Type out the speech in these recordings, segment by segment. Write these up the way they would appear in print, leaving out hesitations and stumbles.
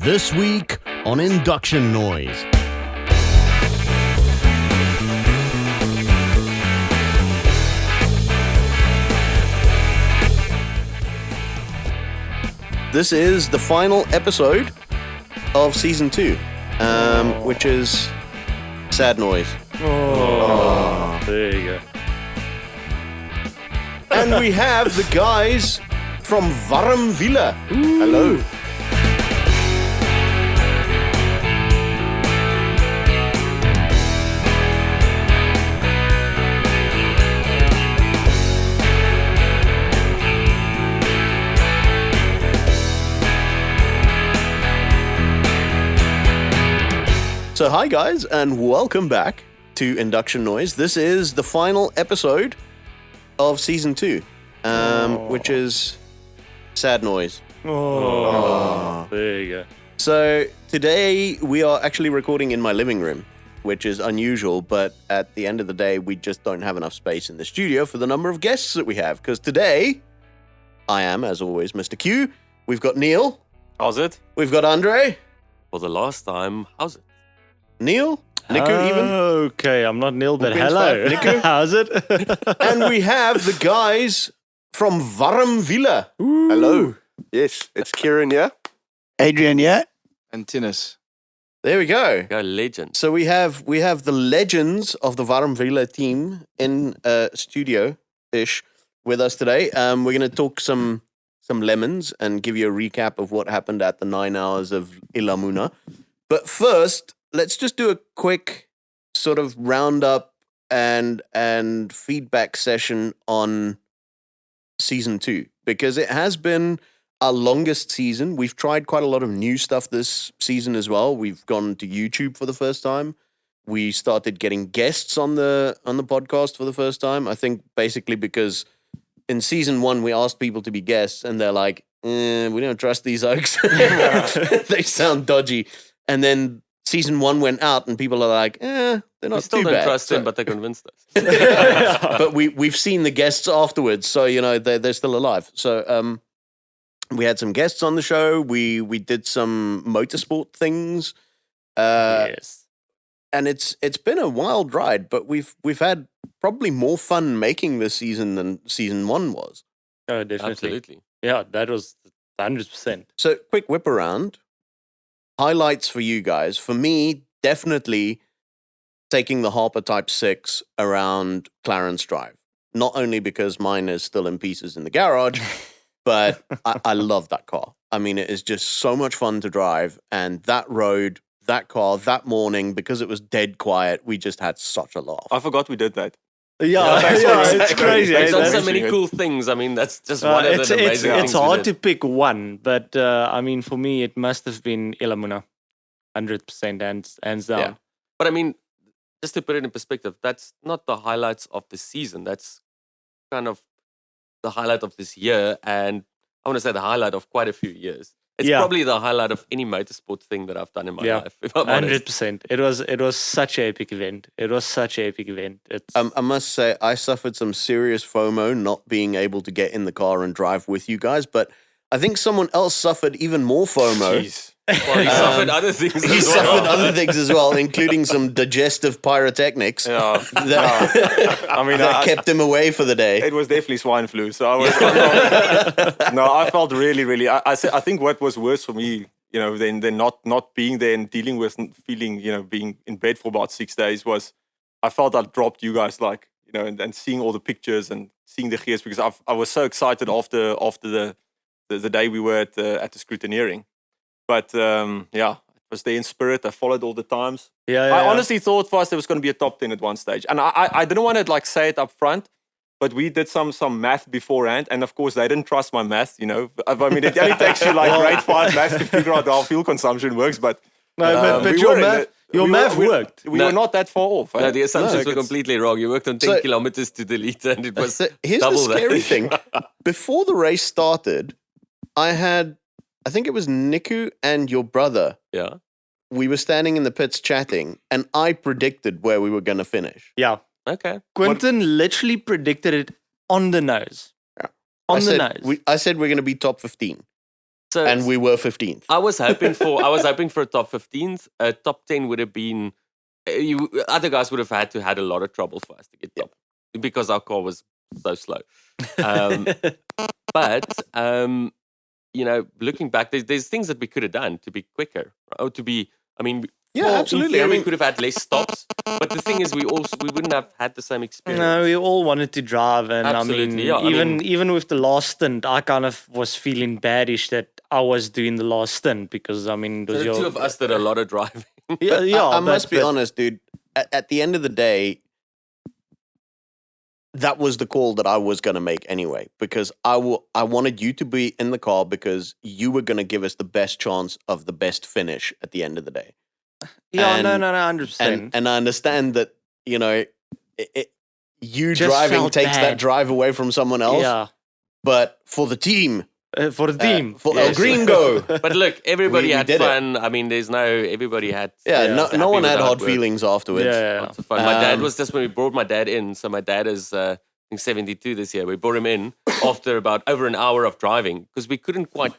This week on Induction Noise. This is the final episode of Season 2, which is Sad Noise. There you go. And we have the guys from Warm Wiellie. Hello. So hi guys, and welcome back to Induction Noise. This is the final episode of Season 2, which is Sad Noise. There you go. So today we are actually recording in my living room, which is unusual, but at the end of the day, we just don't have enough space in the studio for the number of guests that we have. Because today, I am, as always, Mr. Q. We've got Neil. How's it? We've got Andre. For the last time, how's it? Neil. Niku even. Okay, I'm not Neil, but Hawkins hello. five, Niku. How's it? And we have the guys from Warm Wiellie. Hello. Yes, it's Kieran here. Adrian, yeah? And Tinnis. There we go. Go legend. So we have the legends of the Warm Wiellie team in studio-ish with us today. We're going to talk some lemons and give you a recap of what happened at the 9 Hours of Ilamuna. But first, let's just do a quick sort of roundup and feedback session on Season 2, because it has been our longest season. We've tried quite a lot of new stuff this season as well. We've gone to YouTube for the first time. We started getting guests on the podcast for the first time. I think basically because in Season 1 we asked people to be guests and they're like, we don't trust these oaks. They sound dodgy. And then Season 1 went out and people are like, they're not We still too don't bad. trust them, but they convinced us. But we've seen the guests afterwards, so you know they're still alive. So we had some guests on the show. We did some motorsport things. Yes. And it's been a wild ride, but we've had probably more fun making this season than Season 1 was. Oh, definitely. Absolutely. Yeah, that was 100%. So quick whip around. Highlights for you guys. For me, definitely taking the Harper Type 6 around Clarence Drive. Not only because mine is still in pieces in the garage, but I love that car. I mean, it is just so much fun to drive. And that road, that car, that morning, because it was dead quiet, we just had such a laugh. I forgot we did that. Yeah, it's crazy. They've eh? done so That's- many cool things. I mean, that's just one of the amazing things. It's hard to pick one, but I mean, for me, it must have been Ilamuna. 100% hands down. Yeah. But I mean, just to put it in perspective, that's not the highlights of the season. That's kind of the highlight of this year. And I want to say the highlight of quite a few years. It's probably the highlight of any motorsport thing that I've done in my life, if I'm honest. 100%. It was such an epic event. It's I must say, I suffered some serious FOMO not being able to get in the car and drive with you guys, but I think someone else suffered even more FOMO. Jeez. Well, he suffered other things He as suffered well. other things as well, including some digestive pyrotechnics Yeah. that, I mean, that kept him away for the day. it was definitely swine flu. So I felt really, really. I think what was worse for me, than not being there and dealing with feeling, being in bed for about 6 days was, I felt I dropped you guys, and seeing all the pictures and seeing the gears, because I was so excited after the day we were at the scrutineering. But it was there in spirit. I followed all the times. I honestly thought first there was going to be a top 10 at one stage, and I didn't want to say it up front, but we did some math beforehand, and of course they didn't trust my math. I mean, it only takes you grade 5 maths to figure out how fuel consumption works. But but we your were in math, it. your We math were- worked. We were not that far off. No, the assumptions were it's- completely wrong. You worked on 10 So- kilometers to the liter, and it was Here's double the scary that. thing. Before the race started, I think it was Niku and your brother. Yeah. We were standing in the pits chatting, and I predicted where we were going to finish. Yeah. Okay. Quentin literally predicted it on the nose. Yeah. On I the said, nose. I said we're going to be top 15. So and we were 15th. I was hoping for a top 15th. Top 10 would have been. Other guys would have had a lot of trouble for us to get top because our car was so slow. But looking back, there's things that we could have done to be quicker, or to be. I mean, Absolutely. In theory, we could have had less stops. But the thing is, we wouldn't have had the same experience. No, we all wanted to drive, and Absolutely, even with the last stint, I kind of was feeling badish that I was doing the last stint because it was There are two of us that did a lot of driving. I must be honest, dude. At the end of the day, that was the call that I was going to make anyway, because I wanted you to be in the car because you were going to give us the best chance of the best finish at the end of the day. Yeah, And- no, 100%. And I understand that, you Just driving felt takes that bad. drive away from someone else. Yeah, But for the team, for the team. for El Yes. Gringo, But look, everybody We had did it. fun. I mean, everybody had. no happy one with had how it hard worked. feelings afterwards. Yeah. Lots of fun. My dad Um, was just when we brought my dad in. So my dad is, I think, 72 this year. We brought him in after about over an hour of driving because we couldn't quite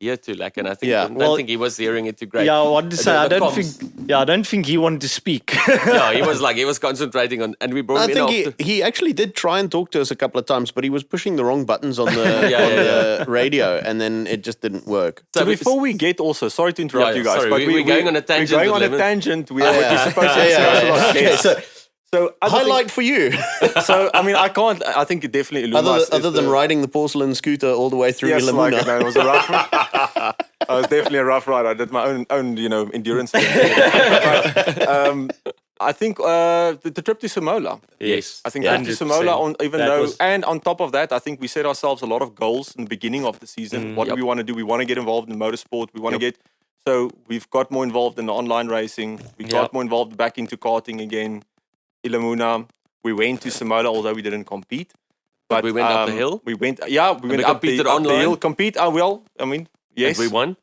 hear too like, and I think Yeah. I don't Well, think he was hearing it too great. Yeah, I wanted to say, The I don't comms. think. Yeah, I don't think he wanted to speak. No, he was concentrating on, and we brought I him in think after. he actually did try and talk to us a couple of times, but he was pushing the wrong buttons on the, Yeah, the radio, and then it just didn't work. So before we get also, sorry to interrupt Yeah, you guys, sorry, but we're going on a tangent We're going with on a Lemon. tangent. We are what you're supposed to discuss with our Okay, guests. So other highlight for you, thing- so I mean, I can't. I think it definitely Illumas other is than the- riding the porcelain scooter all the way through Yes, like Ilamuna. it, man, it was a rough. I was definitely a rough ride. I did my own endurance thing. But, I think the trip to Samola. Yes, I think Yeah, trip to 100%. Samola, That was- and on top of that, I think we set ourselves a lot of goals in the beginning of the season. What do we want to do? We want to get involved in motorsport. We want to get. So we've got more involved in the online racing. We got Yep. more involved back into karting again. Ilamuna. We went to Samola, although we didn't compete. But we went up the hill? We went, we went we up competed up the online? hill. Compete, well, I mean, yes. And we won.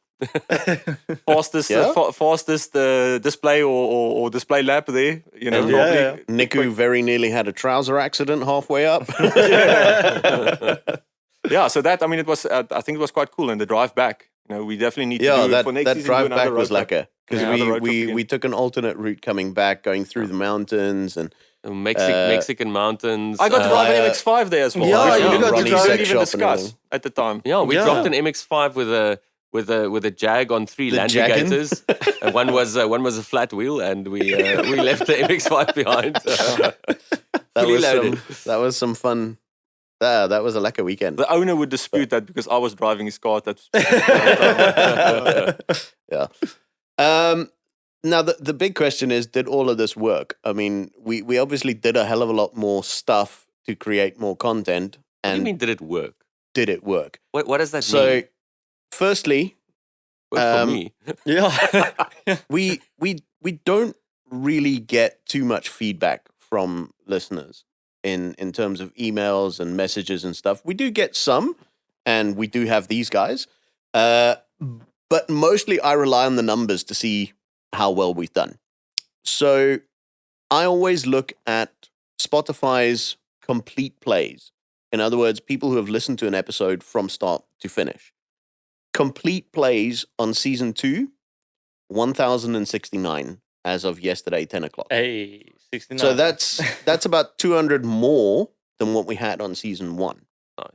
Fastest, Yeah. fastest display or display lap there. You know, And probably. Niku very nearly had a trouser accident halfway up. Yeah, so that, I mean, it was, I think it was quite cool. And the drive back, we definitely need to do it that, for next that season. drive do back another was road lap. lekker because Yeah, another road trip we again. took an alternate route coming back, going through the mountains, and Mexican mountains. I got to drive an MX-5 there as well. Yeah, which you we got to didn't drive even sex shop and discuss everything. at the time. Yeah, we Yeah. dropped an MX-5 with a Jag on 3 The Land Jaggin'? Navigators. And one was a flat wheel, and we left the MX-5 behind. Fully loaded. that was some fun. That was a lekker weekend. The owner would dispute that because I was driving his car. That's Yeah. Now the big question is, did all of this work? I mean, we obviously did a hell of a lot more stuff to create more content, What do you and mean, did it work? did it work? What does that So, mean? firstly, Work for me. Yeah. we don't really get too much feedback from listeners in terms of emails and messages and stuff. We do get some, and we do have these guys, but mostly I rely on the numbers to see how well we've done. So I always look at Spotify's complete plays. In other words, people who have listened to an episode from start to finish. Complete plays on season 2, 1,069 as of yesterday, 10 o'clock. Hey, 69. So that's about 200 more than what we had on season 1. Nice.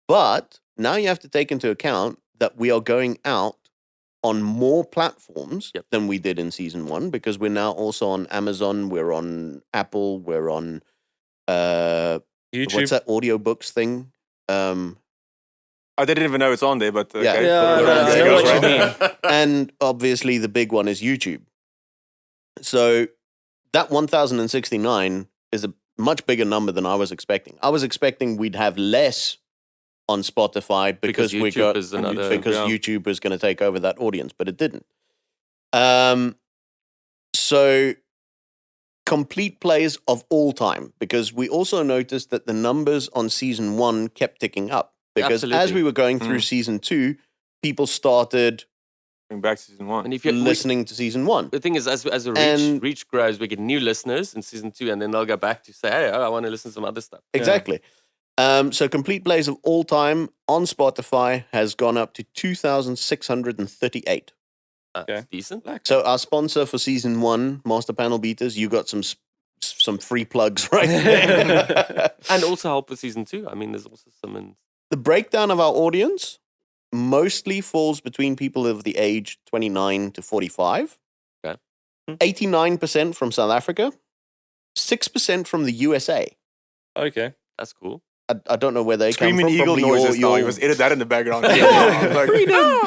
But now you have to take into account that we are going out on more platforms Yep. than we did in season 1, because we're now also on Amazon, we're on Apple, we're on YouTube. what's that audiobooks thing? I didn't even know it's on there, but Yeah. okay. Yeah, We're on I there know as what you well. mean. And obviously the big one is YouTube. So that 1,069 is a much bigger number than I was expecting. I was expecting we'd have less on Spotify because we YouTube got is another. because yeah. YouTube was going to take over that audience, but it didn't. So complete plays of all time, because we also noticed that the numbers on season 1 kept ticking up, because as Absolutely. we were going through season 2, people started Going back to season 1. And if you listening to season 1. the thing is, as the And- reach grows, we get new listeners in season 2, and then they'll go back to say, "Hey, I want to listen to some other stuff." Exactly. So complete plays of all time on Spotify has gone up to 2,638. Okay. Decent. So our sponsor for season 1, Master Panelbeaters, you got some free plugs right there. And also help with season 2. I mean, there's also some. The breakdown of our audience mostly falls between people of the age 29 to 45. Okay. 89% from South Africa, 6% from the USA. Okay. That's cool. I don't know where they Screaming come from. eagle Probably noises now. He was edit that in the background. I was like,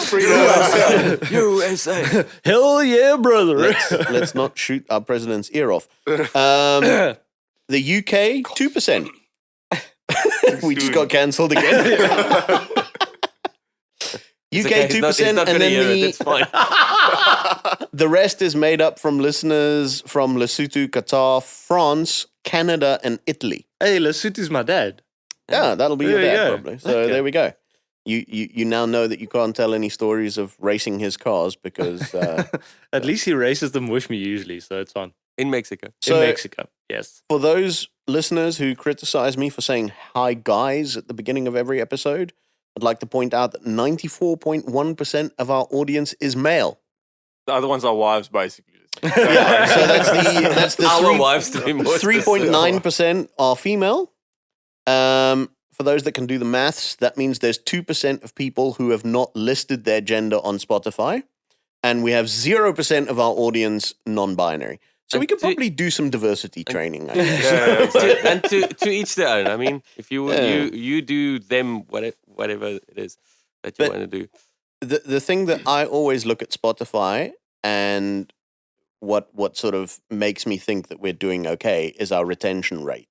freedom. USA. Hell yeah, brother. Let's not shoot our president's ear off. The UK, 2%. We just got cancelled again. It's UK, okay, 2%, he's not and gonna then hear it. It's fine. the rest is made up from listeners from Lesotho, Qatar, France, Canada, and Italy. Hey, Lesotho's my dad. Yeah, that'll be your There you dad, go. probably. So Okay. there we go. You now know that you can't tell any stories of racing his cars because At least he races them with me usually, so it's on. In Mexico. So- In Mexico, yes. for those listeners who criticize me for saying hi guys at the beginning of every episode, I'd like to point out that 94.1% of our audience is male. The other ones are wives, basically. Yeah, so that's the Our wives to be more 3.9% are female. For those that can do the maths, that means there's 2% of people who have not listed their gender on Spotify, and we have 0% of our audience non-binary. So we And could to- probably do some diversity training. I guess. Yeah, exactly. And to each their own. I mean, if you Yeah. you do them whatever it is that you But- want to do. The thing that I always look at Spotify and what sort of makes me think that we're doing okay is our retention rate.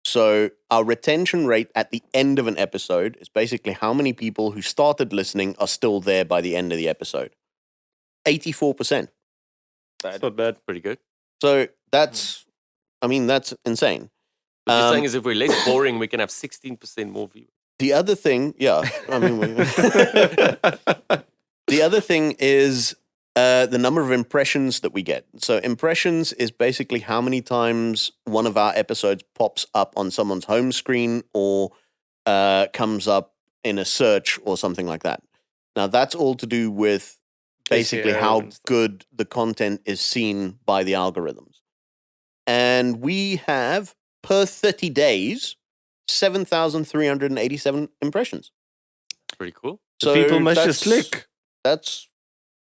So our retention rate at the end of an episode is basically how many people who started listening are still there by the end of the episode. 84%. It's not bad. Pretty good. So that's insane. What you're Um, saying is if we're less boring, we can have 16% more viewers. The other thing, yeah, I mean, the other thing is the number of impressions that we get. So impressions is basically how many times one of our episodes pops up on someone's home screen or comes up in a search or something like that. Now that's all to do with basically SEO how and stuff. good the content is seen by the algorithms. And we have, per 30 days, 7,387 impressions. Pretty cool. The people must just that's- click. That's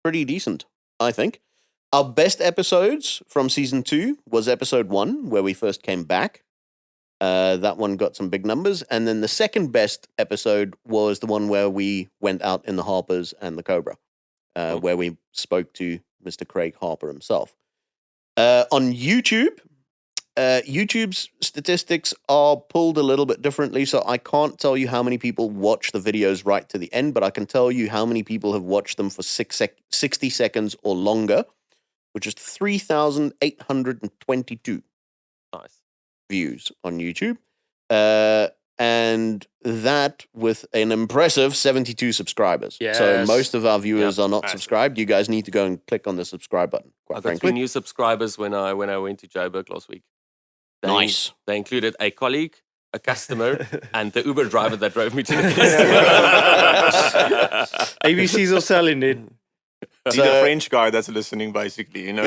pretty decent, I think. Our best episodes from season 2 was episode 1, where we first came back. That one got some big numbers. And then the second best episode was the one where we went out in the Harpers and the Cobra, where we spoke to Mr. Craig Harper himself. On YouTube, YouTube's statistics are pulled a little bit differently, so I can't tell you how many people watch the videos right to the end, but I can tell you how many people have watched them for 60 seconds or longer, which is 3,822 Nice. views on YouTube. And that with an impressive 72 subscribers. So Yes. most of our viewers are not massive. subscribed. You guys need to go and click on the subscribe button, I quite got 3 frankly. new subscribers when I went to Joburg last week. They, Nice. They included a colleague, a customer, and the Uber driver that drove me to the customer. ABCs are selling it. See the French guy that's listening, basically. You know,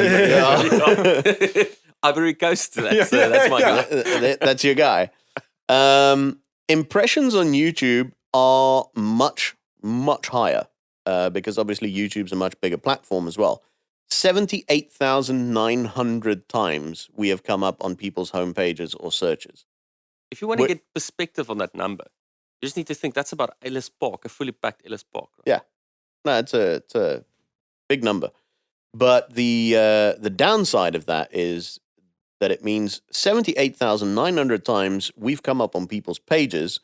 Ivory Coast, so that's my guy. That's your guy. Impressions on YouTube are much, much higher because obviously YouTube's a much bigger platform as well. 78,900 times we have come up on people's homepages or searches. If you want to Wait. get perspective on that number, you just need to think that's about Ellis Park, a fully packed Ellis Park. Right? Yeah. No, it's a big number. But the downside of that is that it means 78,900 times we've come up on people's pages,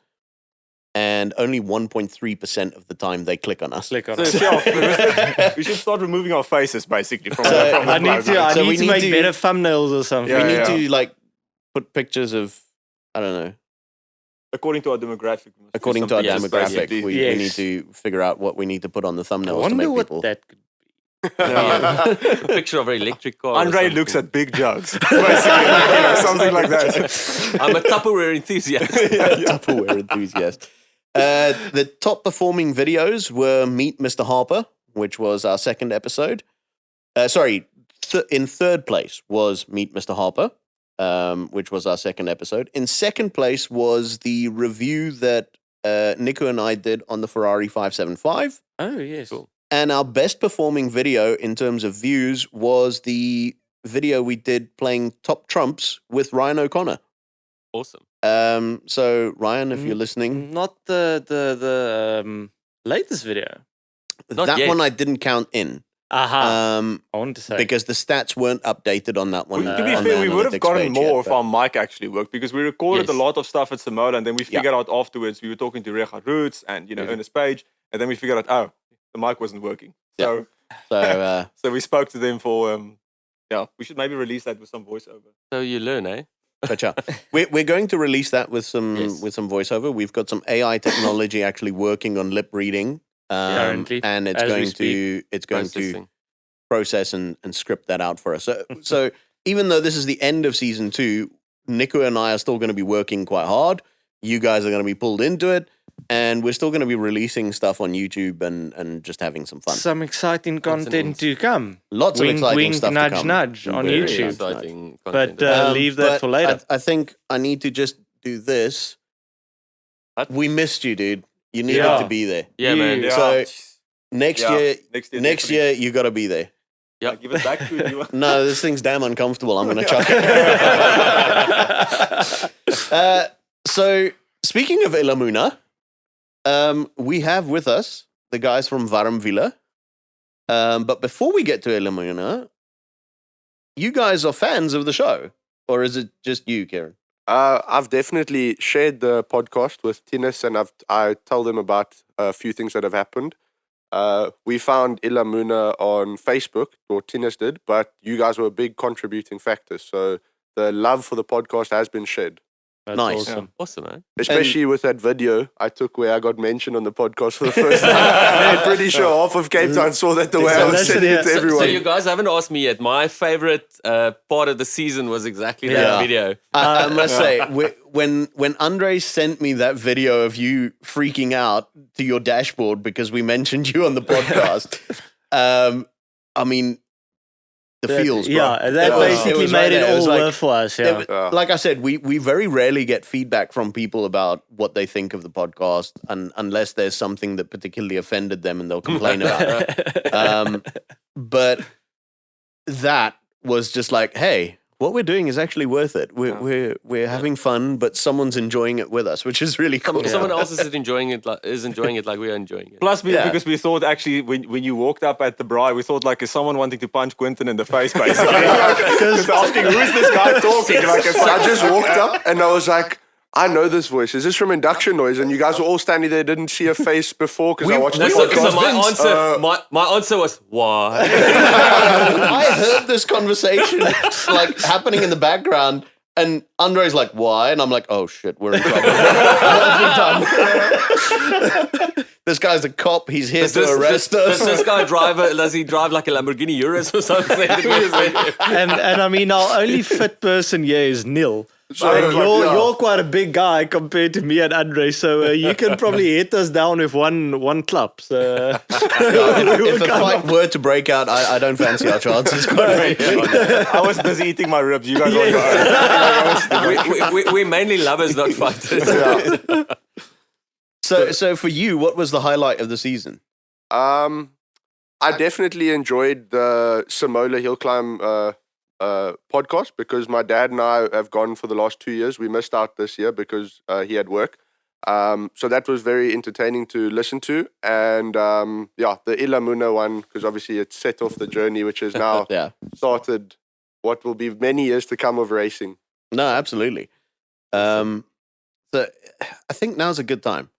and only 1.3% of the time they click on us. Click on So, it. yeah, we should start removing our faces, basically, from the I need to. program. I So we need to need make to- better thumbnails or something. We Yeah, need to like put pictures of, I don't know, According to our demographic. we must do according to our something else, demographic, basically. we Yes. need to figure out what we need to put on the I thumbnails to wonder make what people. that could A picture of an electric car. or Andre something. looks at big jugs, basically, something like that. I'm a Tupperware enthusiast. Tupperware enthusiast. The top performing videos were Meet Mr. Harper, which was our second episode. In third place was Meet Mr. Harper, which was our second episode. In second place was the review that Nico and I did on the Ferrari 575. Oh, yes. Cool. And our best performing video in terms of views was the video we did playing Top Trumps with Ryan O'Connor. Awesome. So Ryan, if you're listening, Not the latest video. Not that yet. one I didn't count in. Aha. I wanted to say. Because the stats weren't updated on that one. To be on fair, the we would have analytics gotten page more yet, if our mic actually worked, because we recorded Yes. a lot of stuff at Samola, and then we figured out afterwards, we were talking to Recha Roots and, Ernest Page, and then we figured out, oh, the mic wasn't working. So, So so we spoke to them for, we should maybe release that with some voiceover. So you learn, eh? but yeah, we're going to release that with some Yes. voiceover. We've got some AI technology actually working on lip reading, Currently, and it's as we going speak. to Processing. process and script that out for us. So even though this is the end of season 2, Nico and I are still going to be working quite hard. You guys are going to be pulled into it, and we're still going to be releasing stuff on YouTube and just having some fun. Some exciting content to come. Lots Wink, of exciting wink, stuff nudge, to come. nudge on Very YouTube. Exciting But content. leave that but for later. I think I need to just do this. What? We missed you, dude. You needed Yeah. to be there. yeah, man. Yeah. So next year, next next year you got to be there. Yeah. Give it back to you. No, this thing's damn uncomfortable. I'm going to chuck it. So, speaking of Ilamuna, we have with us the guys from Warm Wiellie. But before we get to Ilamuna, you guys are fans of the show, or is it just you, Kieran? I've definitely shared the podcast with Tinus, and I tell them about a few things that have happened. We found Ilamuna on Facebook, or Tinus did, but you guys were a big contributing factor. So the love for the podcast has been shared. That's Nice. awesome. Awesome, man. Especially with that video I took where I got mentioned on the podcast for the first time. I'm pretty sure half of Cape Town saw that the way I was Listen sending here. it to So everyone. you guys haven't asked me yet. My favorite part of the season was exactly Yeah. that video. I must say, when Andre sent me that video of you freaking out to your dashboard because we mentioned you on the podcast, I mean, the feels, bro. Yeah, that It was basically right made it there. all was like, worth for us. Yeah. Like I said, we very rarely get feedback from people about what they think of the podcast, unless there's something that particularly offended them and they'll complain about it. But that was just like, hey, what we're doing is actually worth it. We're having fun, but someone's enjoying it with us, which is really cool. Someone else is enjoying it like we are enjoing it. Plus, Yeah. because we thought actually when you walked up at the braai, we thought like is someone wanting to punch Quentin in the face, basically. Just asking, who's this guy talking? Like, it's So I like, just walked up and I was like, I know this voice. Is this from Induction Noise? And you guys were all standing there, didn't see a face before because I watched the So podcast. my answer was why? I heard this conversation like happening in the background, and Andre's like, "Why?" And I'm like, "Oh shit, we're in trouble. What have we done?" This guy's a cop. He's here to arrest us. Does this guy does he drive like a Lamborghini Urus or something? and I mean, our only fit person here is Neil. So And I was like, yeah. you're quite a big guy compared to me and Andre, so you can probably hit us down with one clap. So If a fight were to break out, I don't fancy our chances. Quite frankly. I was busy eating my ribs. You guys were we mainly lovers, not fighters. So for you, what was the highlight of the season? I definitely enjoyed the Samola Hill Climb podcast because my dad and I have gone for the last 2 years. We missed out this year because he had work. So that was very entertaining to listen to. And the Ilamuna one, because obviously it set off the journey, which has now Yeah. started what will be many years to come of racing. No, absolutely. So I think now's a good time.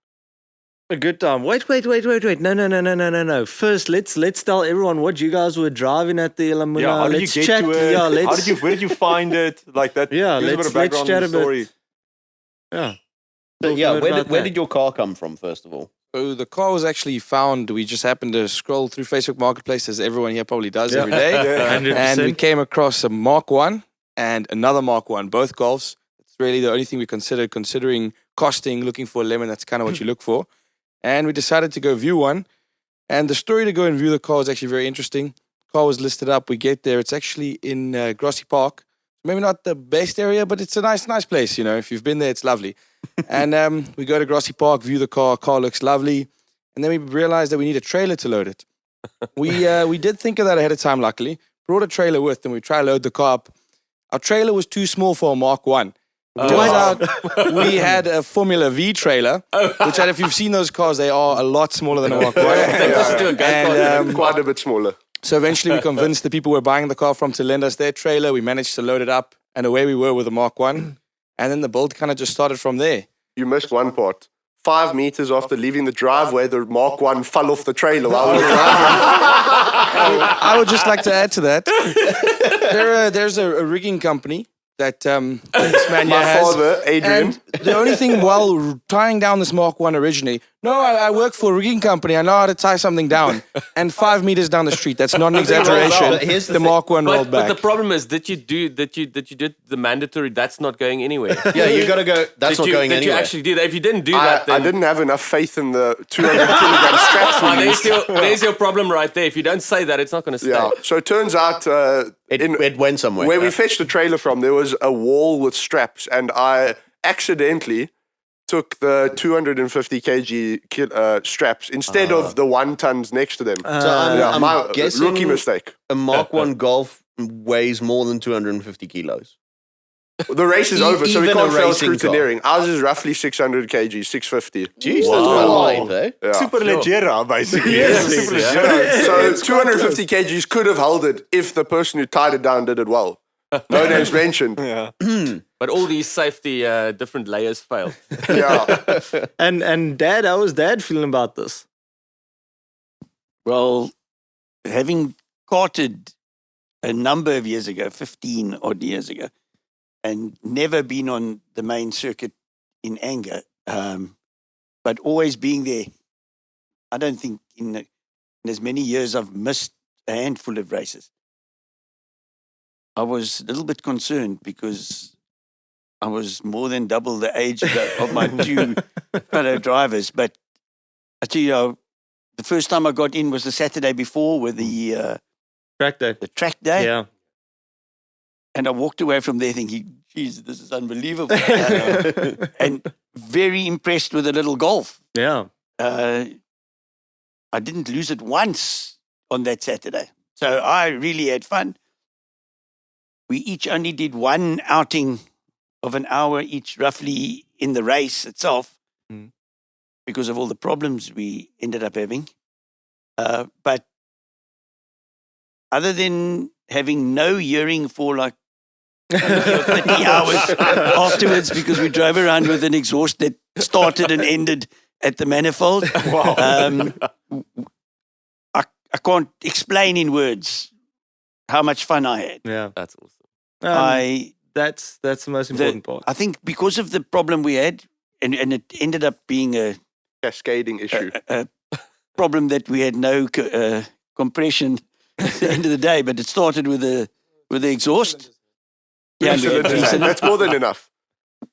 a good time. Wait. No. First, let's tell everyone what you guys were driving at the Ilamuna. Yeah, how did let's you get chat. to it? Yeah, let's. Where did you find it? Like that. Yeah, give us let's a bit of background chat on a the bit. story. Yeah. But Talk yeah, a bit where about did that. your car come from, first of all? So the car was actually found. We just happened to scroll through Facebook Marketplace, as everyone here probably does every day. 100%. And we came across a Mark 1 and another Mark 1, both Golfs. It's really the only thing we considered, considering costing, looking for a lemon. That's kind of what you look for. And we decided to go view one. And the story to go and view the car is actually very interesting. Car was listed up. We get there. It's actually in Grassy Park. Maybe not the best area, but it's a nice place. You know, if you've been there, it's lovely. And we go to Grassy Park, view the car. Car looks lovely. And then we realized that we need a trailer to load it. We did think of that ahead of time, luckily. Brought a trailer with and we try to load the car up. Our trailer was too small for a Mark 1. Turns out we had a Formula V trailer, which if you've seen those cars, they are a lot smaller than a Mark 1. And quite a bit smaller. So eventually we convinced the people we're buying the car from to lend us their trailer. We managed to load it up and away we were with the Mark 1. And then the build kind of just started from there. You missed one part. 5 meters after leaving the driveway, the Mark 1 fell off the trailer while we were driving. I would just like to add to that. There's a rigging company that this man My has. father, Adrian. And the only thing while tying down this Mark 1 originally, I work for a rigging company. I know how to tie something down. And 5 meters down the street, that's not an exaggeration. Here's the the Mark 1 rolled But back. the problem is that you did the mandatory. That's not going anywhere. Yeah, you got to go. That's not going That you anywhere. actually did. If you didn't do that, then I didn't have enough faith in the 200 kilogram straps we used. there's your problem right there. If you don't say that, it's not going to stay. Yeah. So it turns out It went somewhere. where we fetched the trailer from, there was a wall with straps, and I accidentally took the 250 kg straps instead of the 1 tons next to them. So I'm my guessing rookie mistake. a Mark 1 Golf weighs more than 250 kilos. The race is over, so we even a can't fail racing car. scrutineering. Ours is roughly 600 kg, 650. Jeez, that's quite light, eh? Yeah. Super leggera, basically. Yes. Super leggera. So 250 kgs could have held it if the person who tied it down did it well. No names mentioned. Yeah. But all these safety different layers failed. Yeah. And Dad, how was Dad feeling about this? Well, having carted a number of years ago, 15 odd years ago, and never been on the main circuit in anger, but always being there. I don't think in as many years I've missed a handful of races. I was a little bit concerned because I was more than double the age of my two fellow drivers. But I tell you, the first time I got in was the Saturday before with the Track day. track day. Yeah. And I walked away from there thinking, geez, this is unbelievable. And very impressed with the little Golf. Yeah. I didn't lose it once on that Saturday. So I really had fun. We each only did one outing of an hour each, roughly, in the race itself, because of all the problems we ended up having. But other than having no hearing for like 30 hours afterwards, because we drove around with an exhaust that started and ended at the manifold. Wow. I can't explain in words how much fun I had. Yeah. That's awesome. That's the most important part. I think because of the problem we had, and it ended up being a Cascading issue. problem that we had no compression at the end of the day, but it started with the exhaust. Yeah, That's more than enough.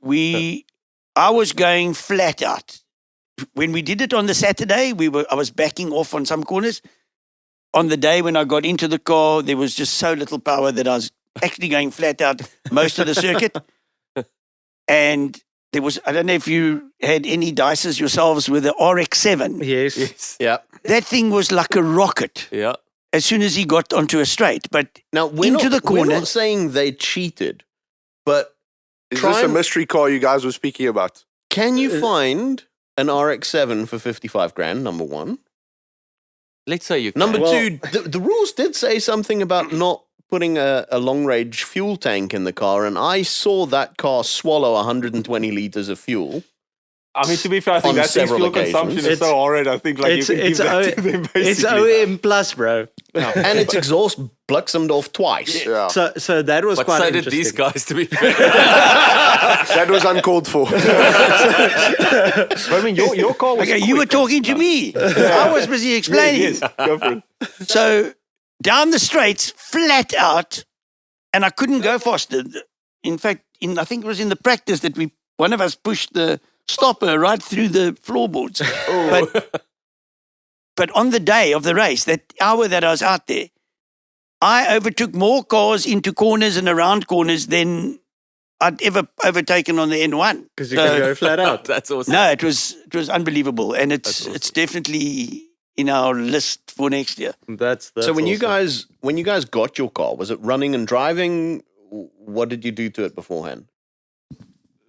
I was going flat out. When we did it on the Saturday, I was backing off on some corners. On the day when I got into the car, there was just so little power that I was actually going flat out most of the circuit. And there was, I don't know if you had any dices yourselves with the RX-7. Yes. Yeah. That thing was like a rocket Yeah. as soon as he got onto a straight. But Now, we're into the not, corner. We're not saying they cheated, but Is Try this a and- mystery car you guys were speaking about? can you find an RX-7 for 55 grand, number one? Let's say you can. Number two, the rules did say something about not putting a long-range fuel tank in the car, and I saw that car swallow 120 liters of fuel. I mean, to be fair, I think On that thing's several fuel consumption occasions. is so horrid. I think like It's you can give that to them, it's basically. OEM plus, bro. and its exhaust bliksemed off twice. Yeah. So that was But quite so did interesting. these guys, to be fair. That was uncalled for. But I mean, your car was Okay, you were talking to me. I was busy explaining. Yes, go for it. So down the straights, flat out, and I couldn't go faster. In fact, I think it was in the practice that one of us pushed the stopper right through the floorboards. But on the day of the race, that hour that I was out there, I overtook more cars into corners and around corners than I'd ever overtaken on the N1. Because you can go flat out. That's awesome. No, it was unbelievable, and it's definitely in our list for next year. That's So when awesome. you guys got your car, was it running and driving? What did you do to it beforehand?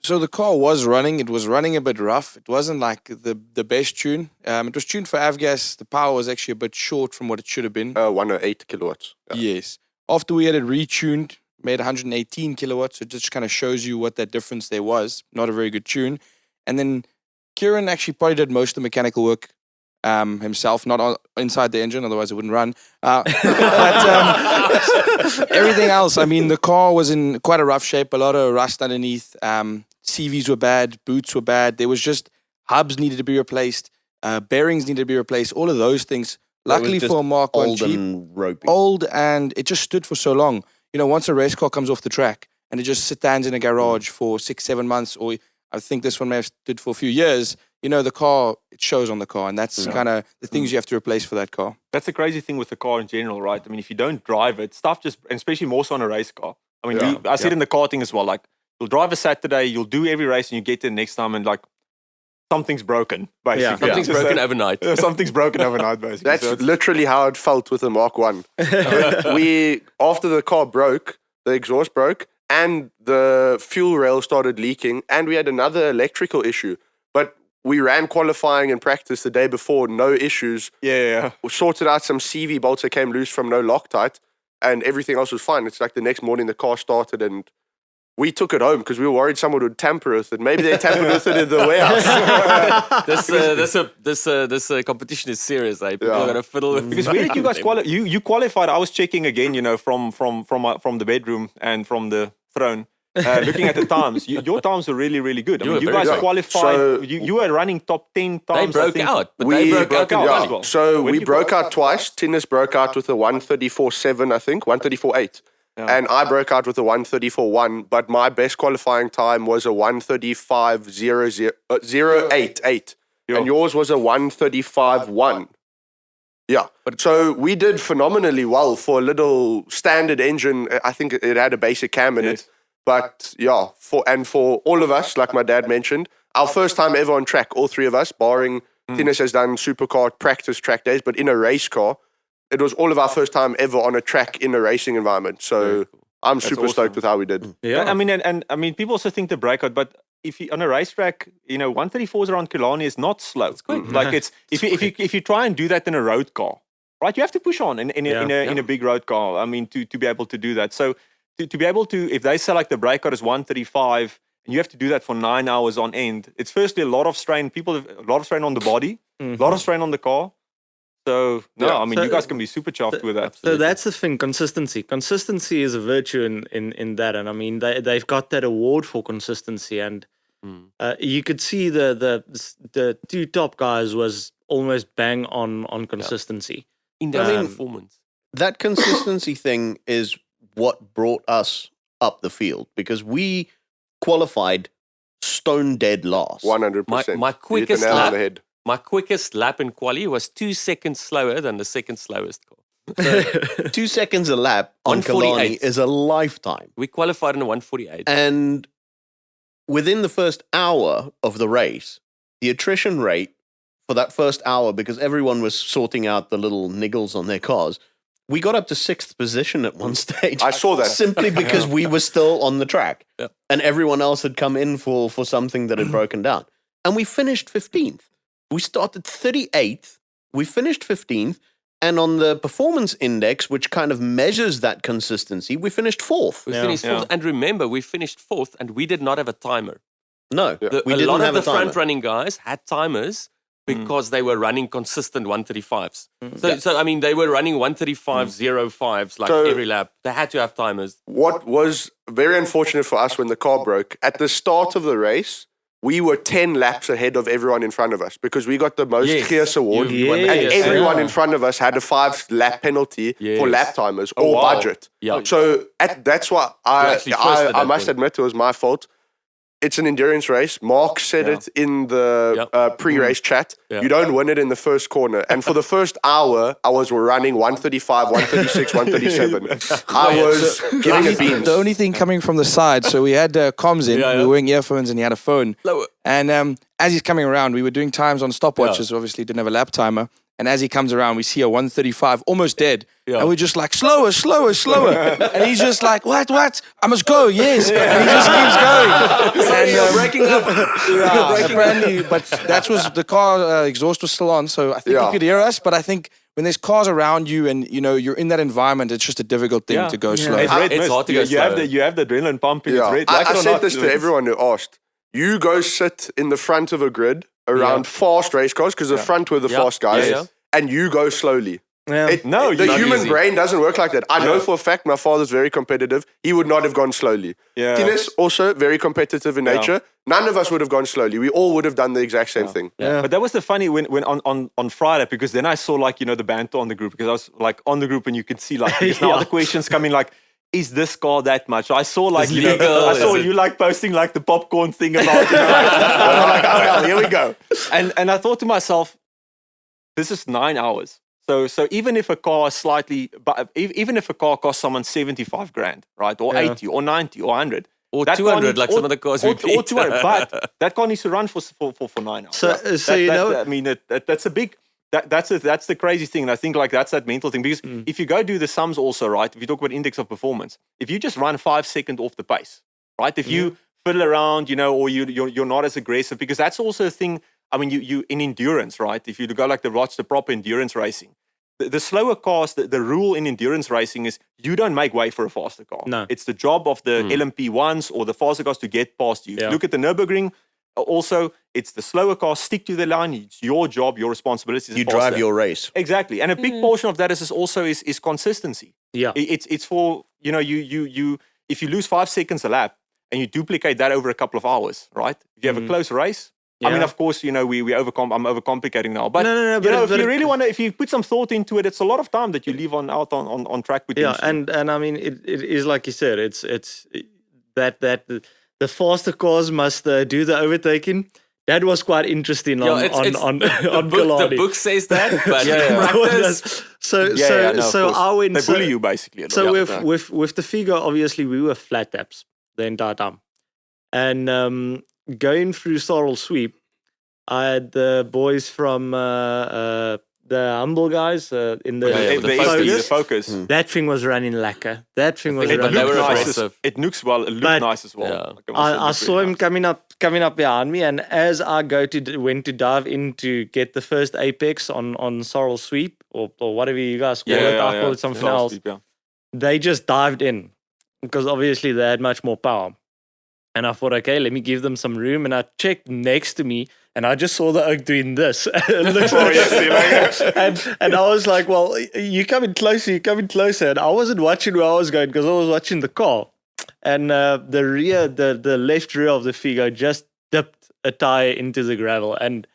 So the car was running. It was running a bit rough. It wasn't like the best tune. It was tuned for avgas. The power was actually a bit short from what it should have been. 108 kilowatts. Yeah. Yes. After we had it retuned, made 118 kilowatts. It just kind of shows you what that difference there was. Not a very good tune. And then Kieran actually probably did most of the mechanical work himself, not inside the engine, otherwise it wouldn't run. But everything else, I mean, the car was in quite a rough shape, a lot of rust underneath. CVs were bad, boots were bad. There was just hubs needed to be replaced, bearings needed to be replaced, all of those things. Luckily for a Mark 1 Old Jeep, and ropey. old, and it just stood for so long. You know, once a race car comes off the track and it just stands in a garage for 6-7 months, or I think this one may have stood for a few years, you know, the car, it shows on the car, and that's kind of the things you have to replace for that car. That's the crazy thing with the car in general, right? I mean, if you don't drive it, stuff just, and especially more so on a race car. I mean, I see it in the karting as well. Like, you'll drive a Saturday, you'll do every race, and you get there next time, and like, something's broken, basically. Something's broken overnight. Something's broken overnight, basically. That's So it's- literally how it felt with the Mark 1. After the car broke, the exhaust broke, and the fuel rail started leaking, and we had another electrical issue. But we ran qualifying and practice the day before, no issues. yeah. We sorted out some CV bolts that came loose from no Loctite, and everything else was fine. It's like the next morning the car started, and we took it home because we were worried someone would tamper with it. Maybe they tampered with it in the warehouse. This competition is serious, eh? People Yeah. are going to fiddle with Because where did you guys qualify? You qualified. I was checking again, you know, from the bedroom and from the throne, looking at the times. Your times were really, really good. I You mean, were you very guys good. qualified. So- you were running top 10 They times. I broke think. out, but We they broke out out as as well. well. So When we you broke broke out twice. Tinnis broke out with a 134.7, I think, 134.8. And I broke out with a 134.1, but my best qualifying time was a 135.088. And yours was a 135.1. Yeah. So we did phenomenally well for a little standard engine. I think it had a basic cam in it. But yeah, for all of us, like my dad mentioned, our first time ever on track, all three of us, barring Tinnis has done supercar practice track days, but in a race car, it was all of our first time ever on a track in a racing environment. So I'm super stoked with how we did. I mean, and I mean, people also think the breakout, but if you on a racetrack, you know, 134s around Killarney is not slow. It's quick. Like it's if you try and do that in a road car, right? You have to push on in a big road car. I mean, to be able to do that. So to be able to, if they say like the breakout is 135, and you have to do that for 9 hours on end, it's firstly a lot of strain. People have a lot of strain on the body, a lot of strain on the car. So I mean, you guys can be super chuffed with that. So that's the thing, consistency. Consistency is a virtue in that, and I mean they've got that award for consistency, and you could see the two top guys was almost bang on consistency. In-depth performance. That consistency thing is what brought us up the field because we qualified stone dead last. 100%. My You hit the quickest nail on lap. the head. My quickest lap in quali was 2 seconds slower than the second slowest car. 2 seconds a lap on 148. Killarney is a lifetime. We qualified in a 148. And within the first hour of the race, the attrition rate for that first hour, because everyone was sorting out the little niggles on their cars, we got up to 6th position at one stage. I saw that. Simply because we were still on the track. Yep. And everyone else had come in for something that had broken down. And we finished 15th. We started 38th. We finished 15th. And on the performance index, which kind of measures that consistency, we finished 4th. We finished 4th. And remember, we finished 4th and we did not have a timer. No, we A didn't lot have of the a timer. front-running guys had timers, because they were running consistent 135s. So I mean, they were running 135.05s like So- every lap. They had to have timers. What was very unfortunate for us when the car broke, at the start of the race, we were 10 laps ahead of everyone in front of us because we got the most Yes, Gears award. you won the And Gears. everyone Yeah. in front of us had a 5-lap penalty for Yes. lap timers or wow. budget. Yeah. So that's why actually first at I that must point. admit it was my fault. It's an endurance race. Mark said it in the pre-race chat. Yeah. You don't win it in the first corner. And for the first hour, I was running 135, 136, 137. I was giving it beans. The only thing coming from the side, so we had comms in, we were wearing earphones and he had a phone. Lower. And as he's coming around, we were doing times on stopwatches, obviously didn't have a lap timer. And as he comes around, we see a 135, almost dead. Yeah. And we're just like, slower, slower, slower. And he's just like, what? I must go, yes. And he just keeps going. Sorry, you're breaking up. Yeah, apparently, but that was, the car exhaust was still on, so I think Yeah. he could hear us. But I think when there's cars around you and, you know, you're in that environment, it's just a difficult thing to go slow. It's red It's mist. hard to go you have slower. you have the adrenaline pumping. Yeah. It's red. Like I it or said not, this to everyone who asked. You go sit in the front of a grid around fast race cars because the front were the fast guys, Yeah. and you go slowly. Yeah. No, the not human easy. brain doesn't work like that. I know for a fact my father's very competitive. He would not have gone slowly. Yeah. Tines also very competitive in nature. None of us would have gone slowly. We all would have done the exact same thing. Yeah. But that was the funny when on Friday, because then I saw like, you know, the banter on the group, because I was like on the group and you could see like because now the questions coming like, is this car that much? So I saw like, Is you know, legal, I saw is it- you like posting like the popcorn thing about, you know, and I'm like, oh well, here we go. And I thought to myself, this is 9 hours. So even if a car slightly, but even if a car costs someone 75 grand, right, or 80 or 90 or 100, Or that car 200 needs- like some of the cars we or beat. 200, but that car needs to run for 9 hours. So you know, I mean, that's a big. That's the crazy thing, and I think like that's that mental thing. Because if you go do the sums also, right? If you talk about index of performance, if you just run 5 seconds off the pace, right? If you fiddle around, you know, or you're not as aggressive, because that's also a thing. I mean, you in endurance, right? If you go like the proper endurance racing, the slower cars, the rule in endurance racing is you don't make way for a faster car. No. It's the job of the LMP1s or the faster cars to get past you. If you look at the Nürburgring. Also, it's the slower cars, stick to the line. It's your job, your responsibility. as You faster. drive your race. Exactly, and a big portion of that is also is consistency. yeah. It's for, you know, you if you lose 5 seconds a lap and you duplicate that over a couple of hours, right? If you have a close race, I mean, Yeah. of course, you know, I'm overcomplicating now, but No, you but know, it- if but you it- really want to, if you put some thought into it, it's a lot of time that you leave out on track with Yeah, things. and I mean it is like you said, it's that the faster cars must do the overtaking. That was quite interesting on Yeah, it's on the Kalani. book says that, but Yeah, in yeah. practice, So no, of so course. I went. They so- bully you basically. a lot. So Yeah. with the figure, obviously we were flat taps the entire time, and going through Sorrel Sweep, I had the boys from the Humble guys in the, Yeah, the Focus. focus. That thing was running lacquer. That thing was But running. they were fast. aggressive. It looks well. It looked But- nice as well. Yeah. Like, it must I look saw really him nice. coming up behind me, and as I went to dive in to get the first apex on Sorrel Sweep or whatever you guys call it, I call it something Sorrel else. Sweep, yeah. They just dived in because obviously they had much more power. And I thought, okay, let me give them some room. And I checked next to me, and I just saw the oak doing this. It looks and I was like, well, you're coming closer. And I wasn't watching where I was going because I was watching the car. And the left rear of the Figo just dipped a tire into the gravel. And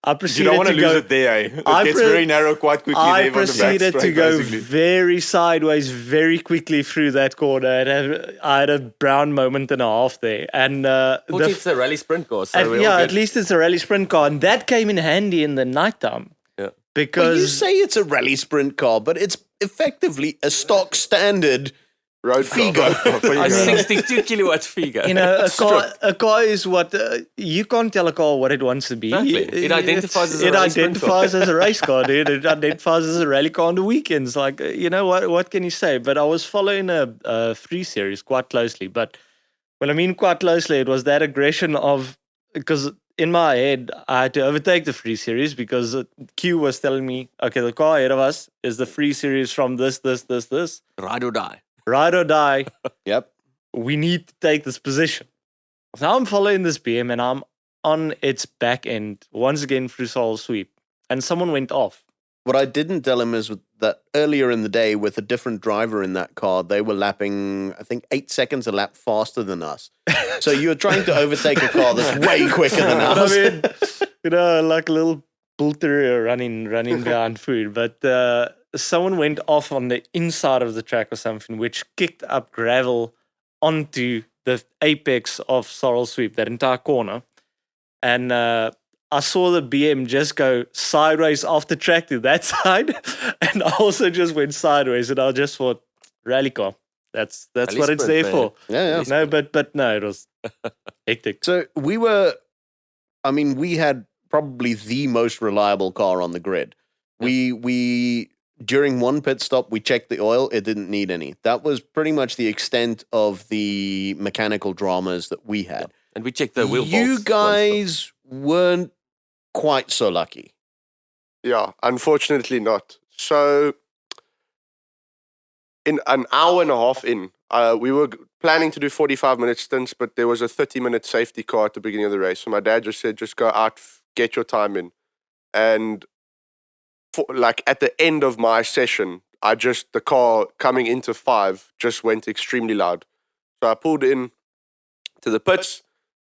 I You proceeded don't want to to lose go. it there. Eh? It I gets pre- very narrow quite quickly. I there on the back proceeded to straight, go basically. very sideways very quickly through that corner. I had a brown moment and a half there. And Fortunately, it's a rally sprint car, so we're all at good. least it's a rally sprint car. And that came in handy in the nighttime. Yeah. Because Well, you say it's a rally sprint car, but it's effectively a stock standard Road Figo. A 62 kilowatt figure. you know, a car is what you can't tell a car what it wants to be. Exactly. It identifies as a it rally sprint car. identifies as a race car, dude. It identifies as a rally car on the weekends. Like, you know what can you say? But I was following a free series quite closely. But when I mean quite closely, it was that aggression of because in my head I had to overtake the free series because Q was telling me, okay, the car ahead of us is the free series from this. Ride or die. Ride or die. Yep. We need to take this position. So I'm following this BM and I'm on its back end once again through Soul Sweep, and someone went off. What I didn't tell him is that earlier in the day, with a different driver in that car, they were lapping, I think, 8 seconds a lap faster than us. So you're trying to overtake a car that's way quicker than us. I mean, like a little bull terrier running behind food. But someone went off on the inside of the track or something, which kicked up gravel onto the apex of Sorrel Sweep, that entire corner. And I saw the BM just go sideways off the track to that side, and I also just went sideways, and I just thought, rally car. That's what it's there for. Yeah. No, but no, it was hectic. So we had probably the most reliable car on the grid. We during one pit stop, we checked the oil. It didn't need any. That was pretty much the extent of the mechanical dramas that we had. And we checked the wheel bolts. You guys weren't quite so lucky. Yeah, unfortunately not. So, in an hour and a half in, we were planning to do 45-minute stints, but there was a 30-minute safety car at the beginning of the race. So my dad just said, just go out, get your time in. And at the end of my session, the car coming into 5 just went extremely loud. So I pulled in to the pits,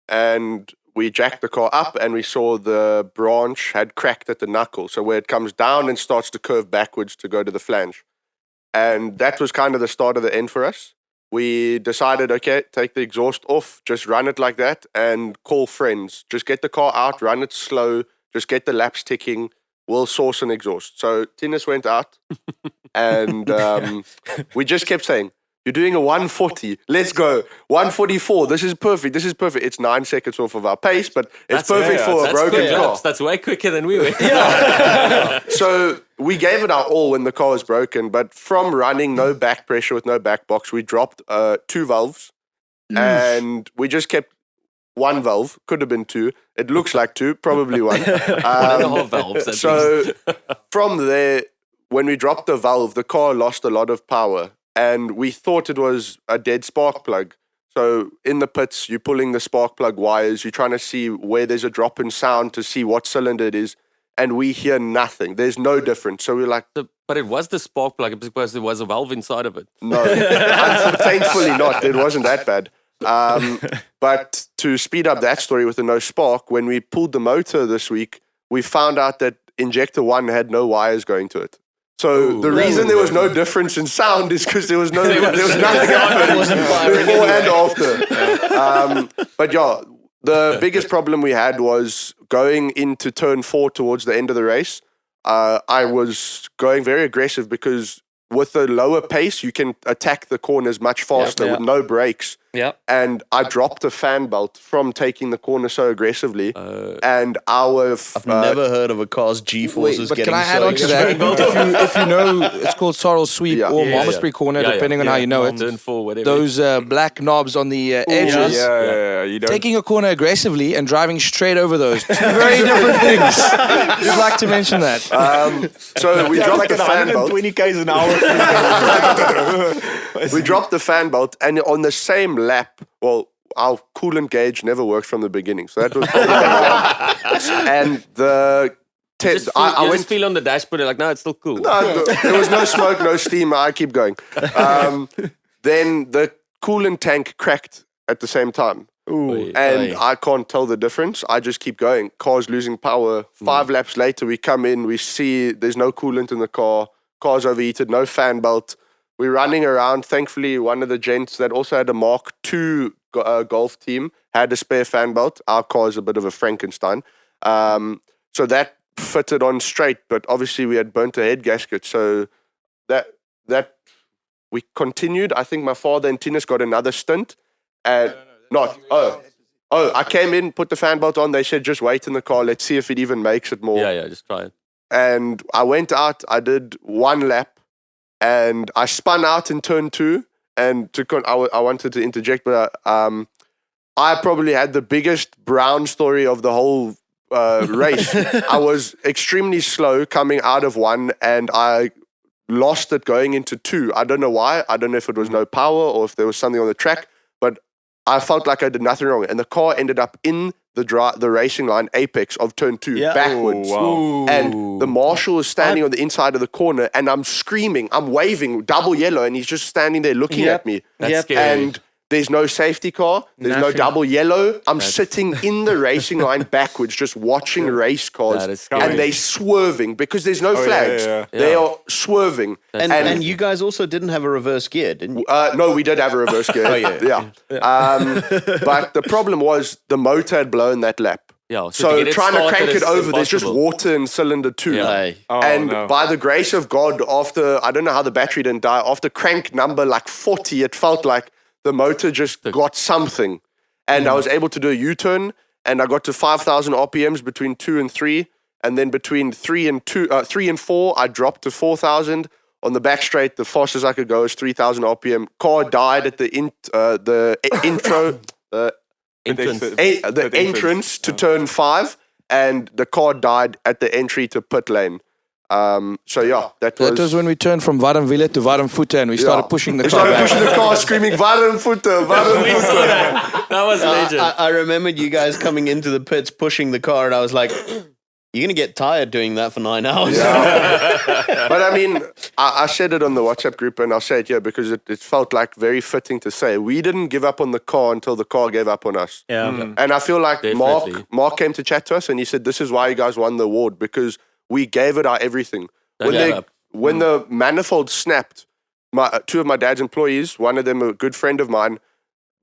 and we jacked the car up, and we saw the branch had cracked at the knuckle. So where it comes down and starts to curve backwards to go to the flange. And that was kind of the start of the end for us. We decided, okay, take the exhaust off, just run it like that, and call friends. Just get the car out, run it slow, just get the laps ticking. We'll source an exhaust. So Tinus went out, and we just kept saying, you're doing a 140. Let's go. 144. This is perfect. It's 9 seconds off of our pace, but it's perfect for a broken car. That's way quicker than we were. So we gave it our all when the car was broken, but from running no back pressure with no back box, we dropped 2 valves, and we just kept 1 valve. Could have been 2. It looks like 2, probably 1. 1.5 valves. So from there, when we dropped the valve, the car lost a lot of power. And we thought it was a dead spark plug. So in the pits, you're pulling the spark plug wires. You're trying to see where there's a drop in sound to see what cylinder it is. And we hear nothing. There's no difference. So we're like... But it was the spark plug because there was a valve inside of it. No, thankfully not. It wasn't that bad. But to speed up that story with the no spark, when we pulled the motor this week, we found out that injector 1 had no wires going to it. So the reason there was no difference in sound is because there was nothing happening before and after. But yeah, the biggest problem we had was going into turn 4 towards the end of the race. I was going very aggressive because with a lower pace, you can attack the corners much faster with no brakes. Yep. And I dropped a fan belt from taking the corner so aggressively. And I've never heard of a car's G-forces getting so... But can I add on to that? if you know, it's called Sorrel Sweep or Malmesbury Corner, depending on how you know it. Turn 4, whatever. Those black knobs on the edges. You don't... Taking a corner aggressively and driving straight over those. 2 very different things. Just like to mention that. So we dropped like the fan belt. 120 k's an hour. We dropped the fan belt, and on the same lap, well, our coolant gauge never worked from the beginning, so that was probably and the I went feel on the dashboard like, no, it's still cool. No, there was no smoke, no steam. I keep going. Then the coolant tank cracked at the same time. And I can't tell the difference. I just keep going. Car's losing power. 5 laps later, we come in, we see there's no coolant in the car. Car's overheated, no fan belt. We're running around. Thankfully, one of the gents that also had a Mark II Golf team had a spare fan belt. Our car's a bit of a Frankenstein. So that fitted on straight, but obviously we had burnt a head gasket. So that we continued. I think my father and Tinus got another stint. And I came in, put the fan belt on. They said, just wait in the car. Let's see if it even makes it more. Yeah, just try it. And I went out. I did 1 lap. And I spun out in turn 2, and I wanted to interject, but I probably had the biggest brown story of the whole race. I was extremely slow coming out of 1, and I lost it going into 2. I don't know why. I don't know if it was no power or if there was something on the track, but I felt like I did nothing wrong. And the car ended up in the racing line apex of turn 2 Yeah. backwards. Oh, wow. And the marshal is standing on the inside of the corner, and I'm screaming, I'm waving, double yellow, and he's just standing there looking Yep. at me. That's scary. And there's no safety car. There's no Nothing. double yellow. I'm sitting in the racing line backwards, just watching race cars, That is scary. and they swerving because there's no flags. They Yeah. are swerving. And you guys also didn't have a reverse gear, didn't you? No, we did have a reverse gear. yeah. But the problem was the motor had blown that lap. Yeah, So to get trying to crank started it is over, there's just impossible. water in cylinder 2. Yeah. Aye. And no. by the grace of God, after, I don't know how the battery didn't die, after crank number like 40, it felt like the motor just got something. And I was able to do a U-turn, and I got to 5,000 RPMs between 2 and 3. And then between 3 and 4, I dropped to 4,000. On the back straight, the fastest I could go is 3,000 RPM. Car died at the intro, Entrance. the entrance to turn 5, and the car died at the entry to pit lane. So yeah, that was when we turned from Warm Wiellie to Warm Footer and we started pushing the They car started back. pushing the car, screaming "Warm Footer, Warm We saw Footer." that. That was legend. I remembered you guys coming into the pits, pushing the car, and I was like, you're going to get tired doing that for 9 hours. But I mean, I said it on the WhatsApp group, and I'll say it here because it felt like very fitting to say. We didn't give up on the car until the car gave up on us. Yeah. And I feel like Definitely. Mark came to chat to us, and he said, "This is why you guys won the award, because we gave it our everything." Don't give up. When the manifold snapped, two of my dad's employees, one of them a good friend of mine,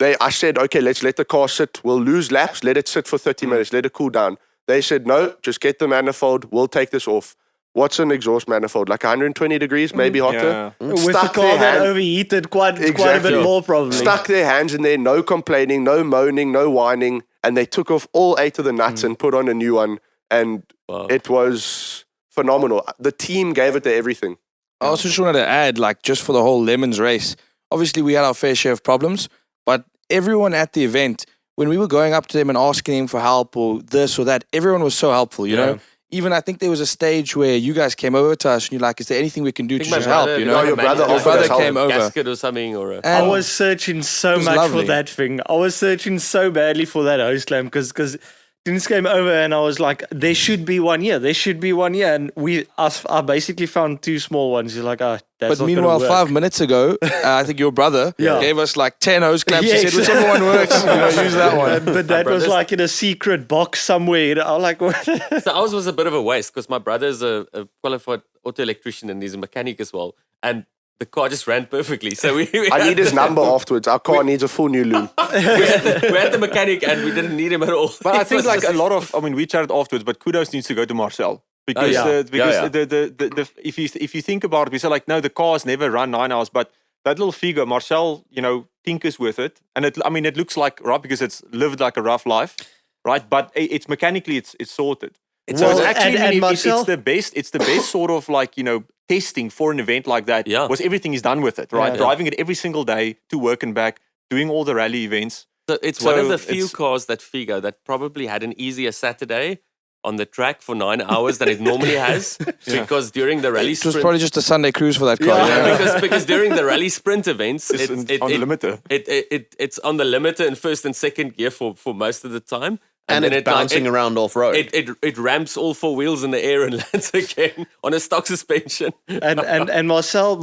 I said, "Okay, let's let the car sit. We'll lose laps. Let it sit for 30 minutes. Let it cool down." They said, "No, just get the manifold. We'll take this off." What's an exhaust manifold? Like 120 degrees, maybe hotter? With the Stuck car their that hand- overheated quite a bit Exactly. more probably. Stuck their hands in there, no complaining, no moaning, no whining, and they took off all 8 of the nuts and put on a new one, and Wow. it was phenomenal. The team gave it their everything. I also just wanted to add, like, just for the whole Lemons race, obviously we had our fair share of problems, but everyone at the event, when we were going up to them and asking them for help or this or that, everyone was so helpful, you know? Even I think there was a stage where you guys came over to us and you're like, is there anything we can do to just help, you know? your brother Your offered brother us help. came over. Gasket or something, or a, I And was searching so was much lovely. for that thing. I was searching so badly for that hose clamp because Dennis came over and I was like, there should be one here. There should be one here. And I basically found 2 small ones. He's like, that's But not gonna meanwhile, work. 5 minutes ago, I think your brother Yeah. gave us like 10 hose clamps. Yeah, He said, whichever one works, you know, use that one. But that was brother's- like in a secret box somewhere. You know, I'm like, what? So ours was a bit of a waste because my brother's a qualified auto electrician and he's a mechanic as well. And the car just ran perfectly. So we I need his number afterwards. Our car needs a full new loom. we had the mechanic and we didn't need him at all. But I It think was like just- a lot of, I mean, we chatted afterwards, but kudos needs to go to Marcel. Because, yeah. the if you think about it, we say like, no, the cars never run 9 hours, but that little figure, Marcel, you know, tinkers with it. And it looks like rough because it's lived like a rough life, right? But it's mechanically, it's sorted. So Well, it's actually, and Marcel- it's the best sort of like, you know, testing for an event like that. Yeah. Was everything is done with it, right? Yeah. Driving it every single day to work and back, doing all the rally events. So it's one of So the few it's- cars that Figo that probably had an easier Saturday on the track for 9 hours than it normally has because during the rally It was sprint, probably just a Sunday cruise for that car. you know? because during the rally sprint events, It's on the limiter. it's on the limiter in first and second gear for most of the time, And then it's bouncing around off-road. It ramps all 4 wheels in the air and lands again on a stock suspension. and Marcel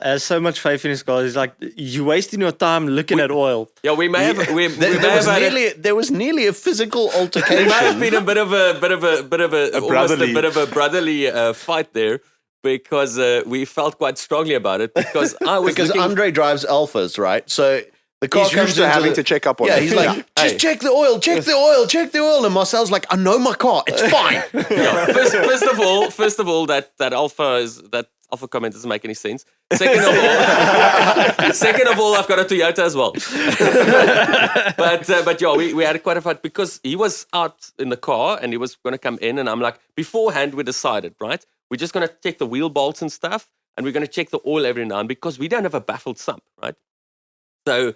has so much faith in his car. He's like, you're wasting your time looking at oil. Yeah, we may have we there, may have had there was nearly a physical It altercation. might have been a bit of a brotherly fight there because we felt quite strongly about it because I was because looking, Andre drives Alphas, right? So the car He's comes used to into having the- to check up on Yeah, it. he's like, just Hey. check the oil, check the oil, check the oil. And Marcel's like, I know my car, it's fine. yeah, first of all that Alpha comment doesn't make any sense. Second of all, I've got a Toyota as well. but yeah, we had quite a fight because he was out in the car and he was going to come in, and I'm like, beforehand we decided, right? We're just going to check the wheel bolts and stuff, and we're going to check the oil every now and because we don't have a baffled sump, right? So,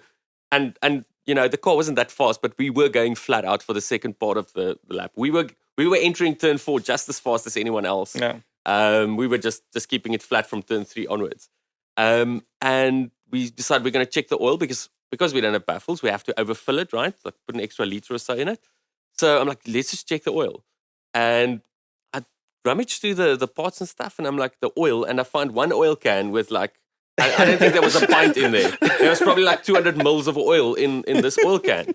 and you know the car wasn't that fast, but we were going flat out for the second part of the lap. We were entering turn 4 just as fast as anyone else. Yeah. We were just keeping it flat from turn 3 onwards. And we decided we're going to check the oil because we don't have baffles. We have to overfill it, right? Like put an extra liter or so in it. So I'm like, let's just check the oil. And I rummaged through the parts and stuff, and I'm like, the oil, and I find one oil can with like, I don't think there was a pint in there. There was probably like 200 mils of oil in this oil can.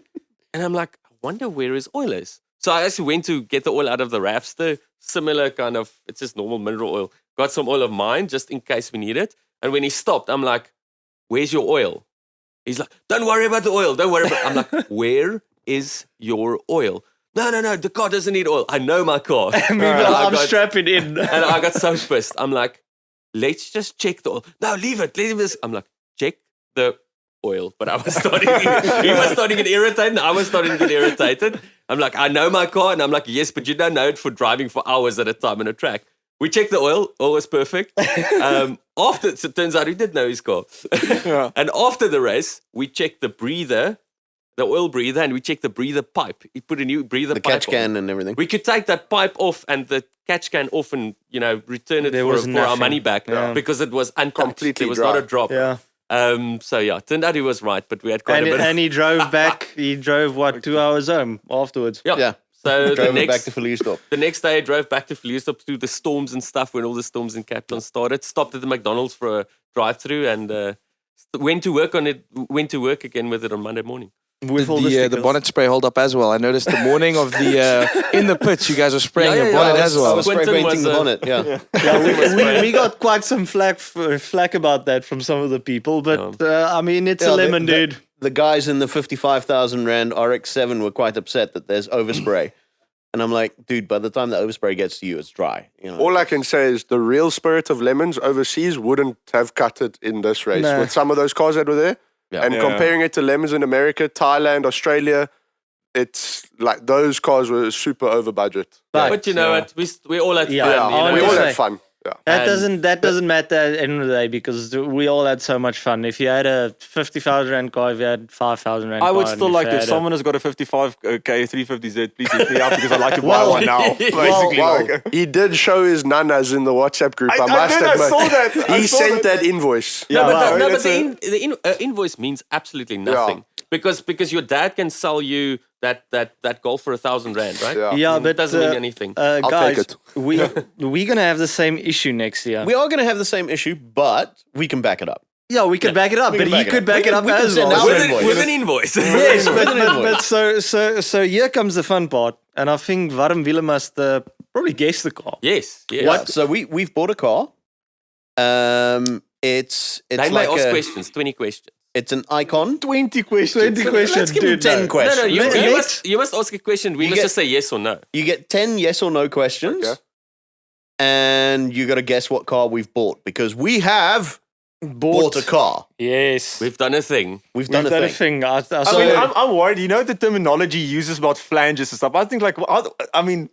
And I'm like, I wonder where his oil is. So I actually went to get the oil out of the rafster, similar kind of, it's just normal mineral oil. Got some oil of mine just in case we need it. And when he stopped, I'm like, where's your oil? He's like, don't worry about the oil. Don't worry about it. I'm like, where is your oil? No, the car doesn't need oil. I know my car. Meanwhile, I'm strapping in. And I got so pissed. I'm like, let's just check the oil. No, leave it. I'm like, check the oil. But I was starting, he was starting to get irritated. I was starting to get irritated. I'm like, I know my car. And I'm like, yes, but you don't know it for driving for hours at a time on a track. We checked the oil. All was perfect. After, so it turns out he did know his car. And after the race, we checked the breather, the oil breather, and we checked the breather pipe. He put a new breather pipe catch on. can and everything. We could take that pipe off and the catch can off and, return it for our money back because it was untouched. Completely There was dry. not a drop. Yeah. So yeah, it turned out he was right, but we had quite And, a bit. and he drove back. He drove, 2 hours home afterwards? Yeah. So Drove it back to Verliesdorp. the next day I drove back to Verliesdorp through the storms and stuff when all the storms in Cape Town started. Stopped at the McDonald's for a drive-through and went to work on it. Went to work again with it on Monday morning. With all the stickers. bonnet spray hold up as well. I noticed the morning of the in the pits, you guys were spraying your bonnet as I well. was spray Quentin painting was, the bonnet, yeah. Yeah, we got quite some flack about that from some of the people, but I mean, it's a lemon, dude. The guys in the 55,000 Rand RX-7 were quite upset that there's overspray. And I'm like, dude, by the time the overspray gets to you, it's dry. All I can say is the real spirit of lemons overseas wouldn't have cut it in this race Nah. with some of those cars that were there. Yeah. And Yeah. comparing it to lemons in America, Thailand, Australia, it's like those cars were super over budget. But you know what? We all had Yeah. fun. Yeah, you know? I We wanna all say- had fun. Yeah. That doesn't matter at the end of the day because we all had so much fun. If you had a 50,000 Rand car, if you had 5,000 Rand car. I would and still like you if had someone has got a 55K 350Z, please hit me up because I'd like to buy one now. Basically, Well, like, he did show his nanas in the WhatsApp group. I must did, I admit. saw that. I He saw sent that invoice. No, but, no, but that's the invoice means absolutely nothing because your dad can sell you that golf for 1,000 Rand, right? Yeah. Yeah, It but doesn't mean anything. take guys, it. we're gonna have the same issue next year. We are going to have the same issue, but we can back it up. Yeah, we could back it up, we but can he back it could up. back We it can- up we can as send well. out with, invoice. with an invoice. Yes, With an invoice. so here comes the fun part, and I think Warm Wiellie must probably guess the car. yes. Yeah, so we've bought a car. It's They like may ask questions, 20 questions. it's an icon. 20 questions. 20 questions. Let's give him 10 questions. No, you, Let's- you must ask a question. We You must get- just say yes or no. You get 10 yes or no questions. Okay. And you got to guess what car we've bought because we have bought a car. Yes. We've done a thing. We've done a thing. I I mean, I'm worried. You know the terminology he uses about flanges and stuff. I think, like, I mean,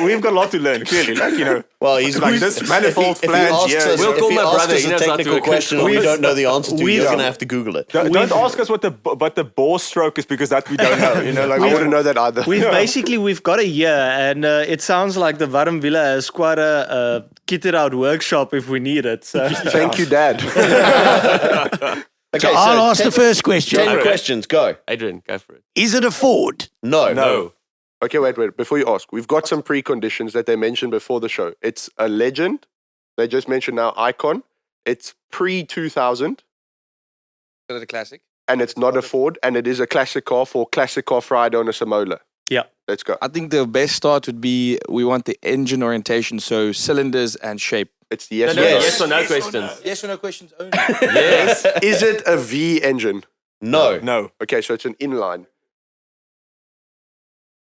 we've got a lot to learn. Clearly, like, you know. Well, he's Like this manifold if he flange, asks yeah. us, We'll if call he my asks brother, us he a knows how to technical do it. question we don't know the answer to, you're We've- going to have to Google it. Don't ask us what the bore stroke is because that we don't know. You know, like I wouldn't know that either. We've got a year, and it sounds like the Warm Wiellie has quite a kitted out workshop if we need it. So Thank you, Dad. Okay, So I'll ask 10 the first question. 10 questions, go. Adrian, go for it. Is it a Ford? No. No. Okay, wait. Before you ask, we've got some preconditions that they mentioned before the show. It's a Legend. They just mentioned now Icon. It's pre-2000, The classic. and it's not a Ford, and it is a classic car for Classic Car Friday on a Samola. yeah, Let's go. I think the best start would be we want the engine orientation, so cylinders and shape. It's the yes, No, or no. yes or no questions. Yes or no questions only. Yes. Is it a V engine? No. no. Okay, so it's an inline.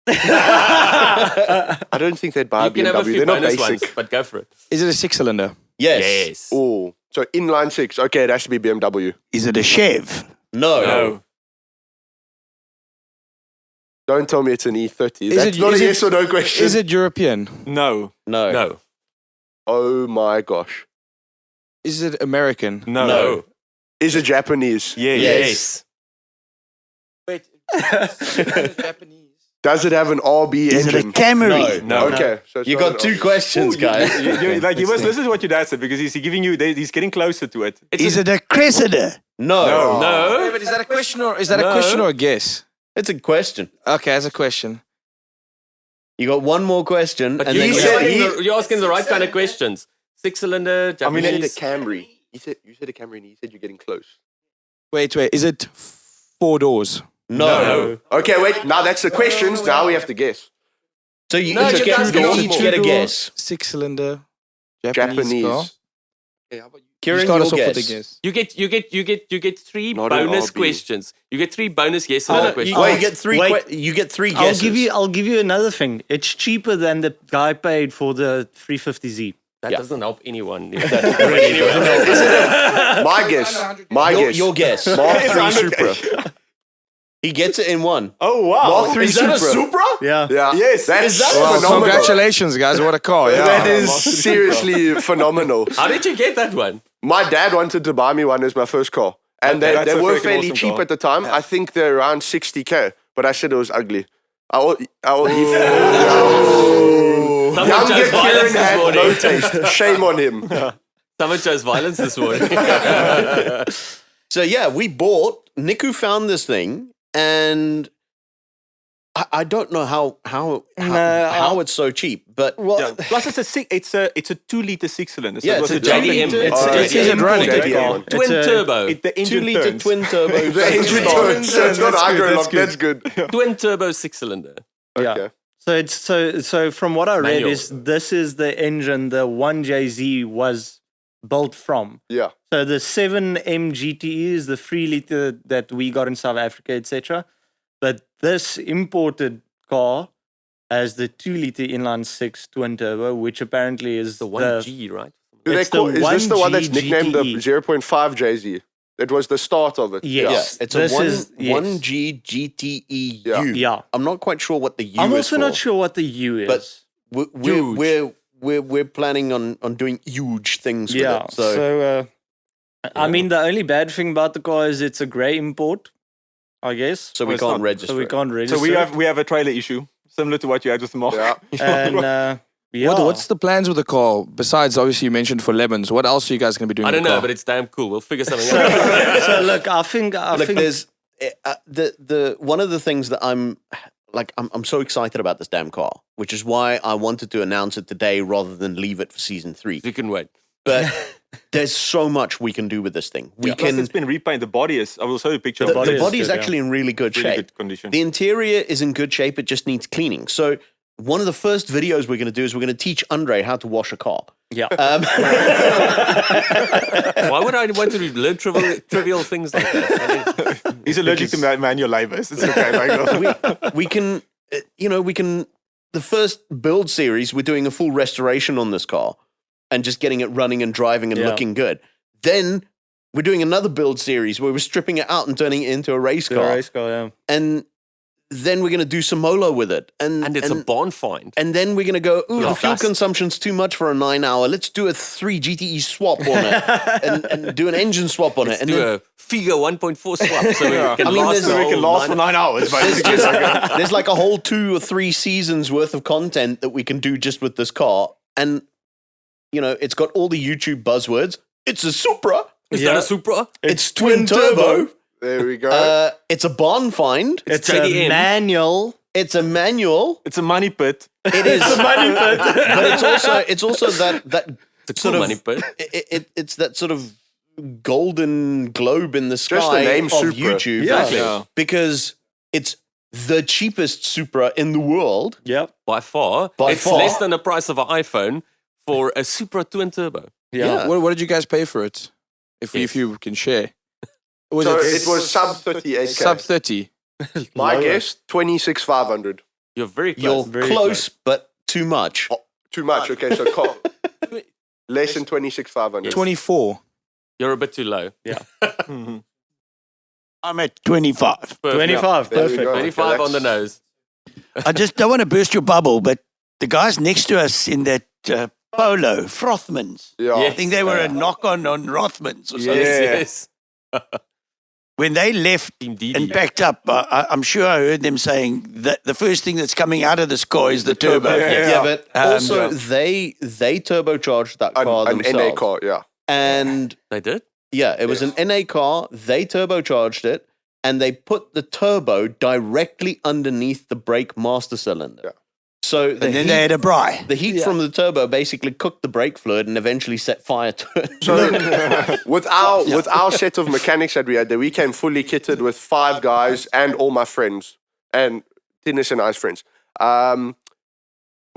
I don't think they'd buy a You can have a BMW. few They're not bonus basic. ones, but go for it. Is it a 6-cylinder? Yes. Yes. Oh, so inline 6. Okay, it has to be BMW. Is it a Chev? No. No. Don't tell me it's an E30. Is That's it- not is a it- yes or no question. Is it European? No. No. No. Oh my gosh. Is it American? No. No. Is it Japanese? Yes. Yes. Wait. Japanese. Does it have an RB Is engine? it a Camry? No. Okay, so it's You not got an 2 questions, guys. Like you must listen to what your dad said because he's giving you. He's getting closer to it. Is it a Cressida? No. No. No. But is that a question or is that No. a question or a guess? It's a question. Okay, as a question. You got one more question. But and you're then you're asking the right kind of questions. 6-cylinder, I mean, Japanese. the Camry. You said a Camry, and he said you're getting close. Wait. Is it 4 doors? no. Okay, wait. Now that's the questions. Now we have to guess. So you No, each you get, guys you get each one get a more. guess. 6-cylinder Japanese car. Japanese. Okay, how about you? Kieran, You start us your off with guess. the guess. You get 3 Not an bonus RB. questions. You get 3 bonus yes or no questions. Well, you get three. Wait. You get 3 guesses. I'll give you another thing. It's cheaper than the guy paid for the 350Z. That Yeah. doesn't help anyone. If that really doesn't. My guess. Your guess. Mark 3 Supra. He gets it in one. Oh wow! Mark 3 Supra. Yeah. Yeah. Yes. That's Well, phenomenal. congratulations, guys. What a car. Yeah. That is seriously phenomenal. How did you get that one? My dad wanted to buy me one as my first car. And That's they a were freaking fairly awesome cheap car. at the time. I think they're around 60K. But I said it was ugly. Someone Young chose Kieran violence this had morning. no taste. Shame on him. Someone chose violence this morning. So yeah, we bought. Niku found this thing, and I don't know how it's so cheap, but Plus, it's a 2-liter 6-cylinder. So Yeah, it was it's a a JDM. two-liter- It's Is it an running? imported JDM car. one. Twin turbo. the engine 2-liter turns. twin turbo. The engine turns. So it's not That's good, hydro that's lock. That's good. Twin turbo 6-cylinder. Yeah. Okay. So it's so from what I read Manual. this is the engine the 1JZ was built from. Yeah. So the 7M GTE is the 3-liter that we got in South Africa, etc. But this imported car has the 2-liter inline 6 twin turbo, which apparently is The 1G, right? Do they It's the call, is this the one that's 1G nicknamed the GTE. 0.5 JZ? It was the start of it. Yes. Yeah, it's This a is- yes. 1G GTEU. Yeah. Yeah. I'm not quite sure what the U I'm is also for, not sure what the U is. but we're planning on doing huge things with yeah. it. So, I mean, the only bad thing about the car is it's a grey import, I guess. we it's can't not- register. So we it. can't register. So we have a trailer issue similar to what you had with the Mark. Yeah. And yeah. What's the plans with the car? Besides, obviously, you mentioned for Lemons. What else are you guys going to be doing? I don't with the know, car? but it's damn cool. We'll figure something out. So look, I think There's the one of the things that I'm so excited about this damn car, which is why I wanted to announce it today rather than leave it for season 3. We can wait. But there's so much we can do with this thing. We Plus, can. it's been repainted. The body is. I will show you a picture. The of it. body is good, yeah. actually in really good Really shape. good condition. The interior is in good shape. It just needs cleaning. So one of the first videos we're going to do is we're going to teach Andre how to wash a car. yeah. Why would I want to learn trivial things like that? He's allergic to manual labor. It's okay. Like, we can, the first build series, we're doing a full restoration on this car and just getting it running and driving and Yeah. looking good. Then we're doing another build series where we're stripping it out and turning it into a race The car. race car, yeah. And then we're going to do some molo with it. And it's a barn find. And then we're going to go, ooh, Yeah. the fuel Dust. consumption's too much for a 9-hour. Let's do a 3 GTE swap on it and do an engine swap on Let's it. And do then a Figo 1.4 swap so we can I mean, last there's- the so we whole can last for 9 9 hours. there's, Basically. just, there's like a whole 2 or 3 seasons worth of content that we can do just with this car. And, it's got all the YouTube buzzwords. It's a Supra. Is that a Supra? It's twin turbo. There we go. It's a barn find. It's JDM. a manual. It's a manual. It's a money pit. It is a money pit. But it's also that It's a sort cool of money pit. it's that sort of golden globe in the sky Just the name of Supra. YouTube. Exactly. Yeah. Because it's the cheapest Supra in the world. Yep. By far. By it's far. less than the price of an iPhone for a Supra twin turbo. Yeah. What did you guys pay for it? Yes. If you can share. Was So it it was sub 38K. sub 30? My guess, 26,500. You're very You're close. Very close, but too much. Too much. Okay, so less than 26,500. 24. You're a bit too low. I'm at 25. Perfect. 25. There we Perfect. go. 25 Okay, on the nose. I just don't want to burst your bubble, but the guys next to us in that Polo, Frothmans, Yeah. Yes. I think they were a knock-on on Rothmans or something. Yes, yes. When they left Team DD. and packed up, I'm sure I heard them saying that the first thing that's coming out of this car is the turbo. Yeah, but also yeah. they turbocharged that car An themselves. NA car, yeah. And They did? yeah, it was an NA car. They turbocharged it, and they put the turbo directly underneath the brake master cylinder. Yeah. So the And then heat, they had a braai. the heat from the turbo basically cooked the brake fluid and eventually set fire to it. So with our set of mechanics that we had there, we came fully kitted with 5 guys and all my friends and Dennis and I's friends.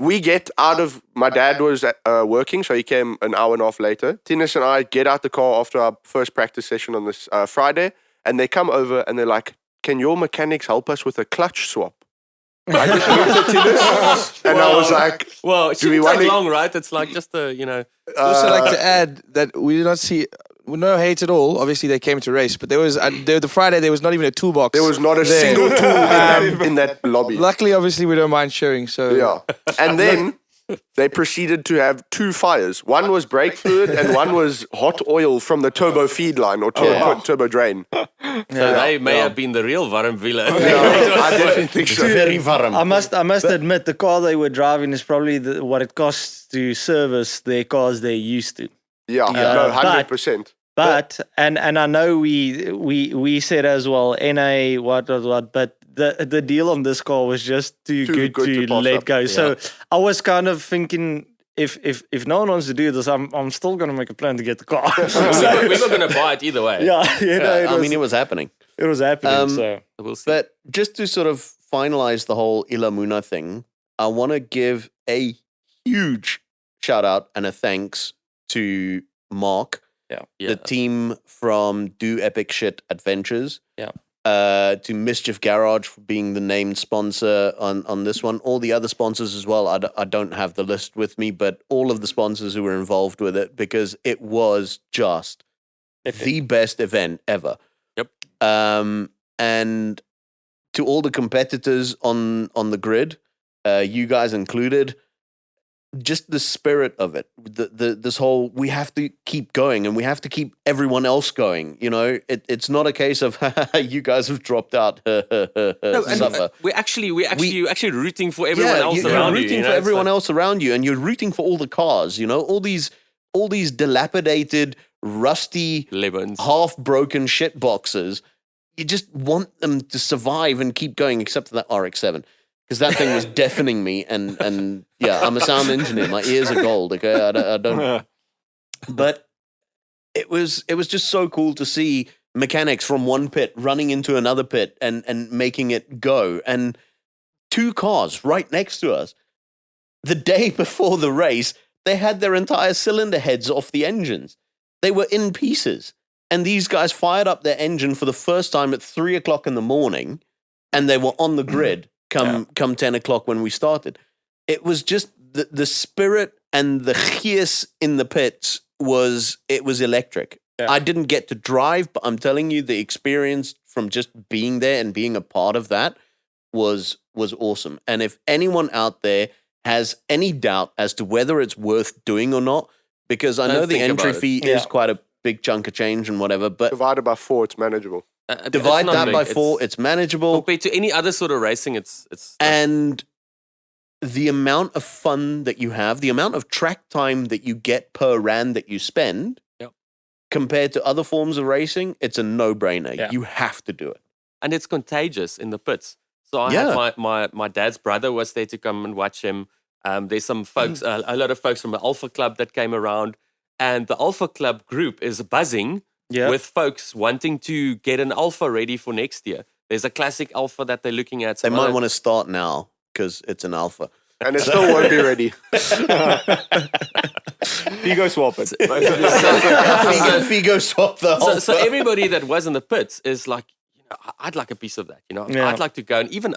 We get out of, my dad was working, so he came an hour and a half later. Dennis and I get out the car after our first practice session on this Friday, and they come over and they're like, "Can your mechanics help us with a clutch swap?" I just looked at Dennis and I was like, Well, it Do we shouldn't want take to- long, right? It's like just a, I'd also like to add that we did not see no hate at all. Obviously, they came to race, but there was the Friday there was not even a toolbox. there was not a there. single tool in that lobby. Luckily, obviously, we don't mind sharing. So Yeah. And then they proceeded to have 2 fires. One was brake fluid and one was hot oil from the turbo feed line or turbo drain. so they may have been the real Warm Wiellie. I definitely think It's so. very warm. I must admit, the car they were driving is probably what it costs to service their cars they're used to. Yeah, no, 100%. But and I know we said as well, NA what, but the deal on this car was just too good to pass let up. go. So I was kind of thinking, if no one wants to do this, I'm still gonna make a plan to get the car. We were going to buy it either way. Yeah, it was happening. it was happening. So We'll see. But just to sort of finalize the whole Ilamuna thing, I want to give a huge shout out and a thanks to Mark, Yeah. the team from Do Epic Shit Adventures. Yeah. To Mischief Garage for being the named sponsor on this one. All the other sponsors as well. I don't have the list with me, but all of the sponsors who were involved with it, because it was just the best event ever. Yep. And to all the competitors on the grid, you guys included, just the spirit of it, this whole, we have to keep going and we have to keep everyone else going. You know, it's not a case of you guys have dropped out. Suffer. We're actually rooting for everyone else you're around you. rooting for everyone else around you, and you're rooting for all the cars. You know, all these dilapidated, rusty, Lemons. half broken shit boxes. You just want them to survive and keep going, except for that RX-7. Because that thing was deafening me, and yeah, I'm a sound engineer. My ears are gold. Okay, I don't. But it was just so cool to see mechanics from one pit running into another pit and making it go, and 2 cars right next to us. The day before the race, they had their entire cylinder heads off the engines. They were in pieces, and these guys fired up their engine for the first time at 3:00 in the morning, and they were on the grid. Come 10 o'clock when we started. It was just the spirit and the gees in the pits was electric. Yeah. I didn't get to drive, but I'm telling you, the experience from just being there and being a part of that was awesome. And if anyone out there has any doubt as to whether it's worth doing or not, because I know the think entry about it. fee is quite a big chunk of change and whatever, but Divided by 4, it's manageable. divide It's not that big. by 4, it's manageable. Compared to any other sort of racing, it's And the amount of fun that you have, the amount of track time that you get per rand that you spend, Yep. compared to other forms of racing, it's a no-brainer. Yeah. You have to do it. and it's contagious in the pits. So I had my dad's brother was there to come and watch him. There's some folks, a lot of folks from the Alpha Club that came around, and the Alpha Club group is buzzing with folks wanting to get an Alpha ready for next year. There's a classic Alpha that they're looking at. They might want to start now because it's an alpha. And it still won't be ready. Ego swap it. Figo swap the alpha. So everybody that was in the pits is like, I'd like a piece of that. Yeah. I'd like to go, and even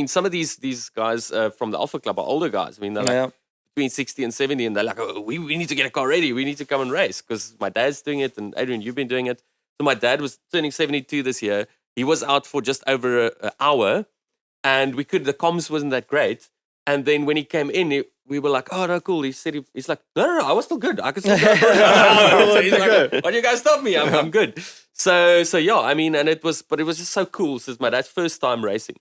some of these guys from the Alpha Club are older guys. I mean, they're like between 60 and 70, and they're like, oh, we need to get a car ready. We need to come and race because my dad's doing it, and Adrian, you've been doing it. So my dad was turning 72 this year. He was out for just over an hour, and the comms wasn't that great. And then when he came in, we were like, oh, no, cool. He said, he's like, no, I was still good. I could still go. So he's like, why do you guys stop me? I'm good. So yeah, I mean, it was just so cool. Since my dad's first time racing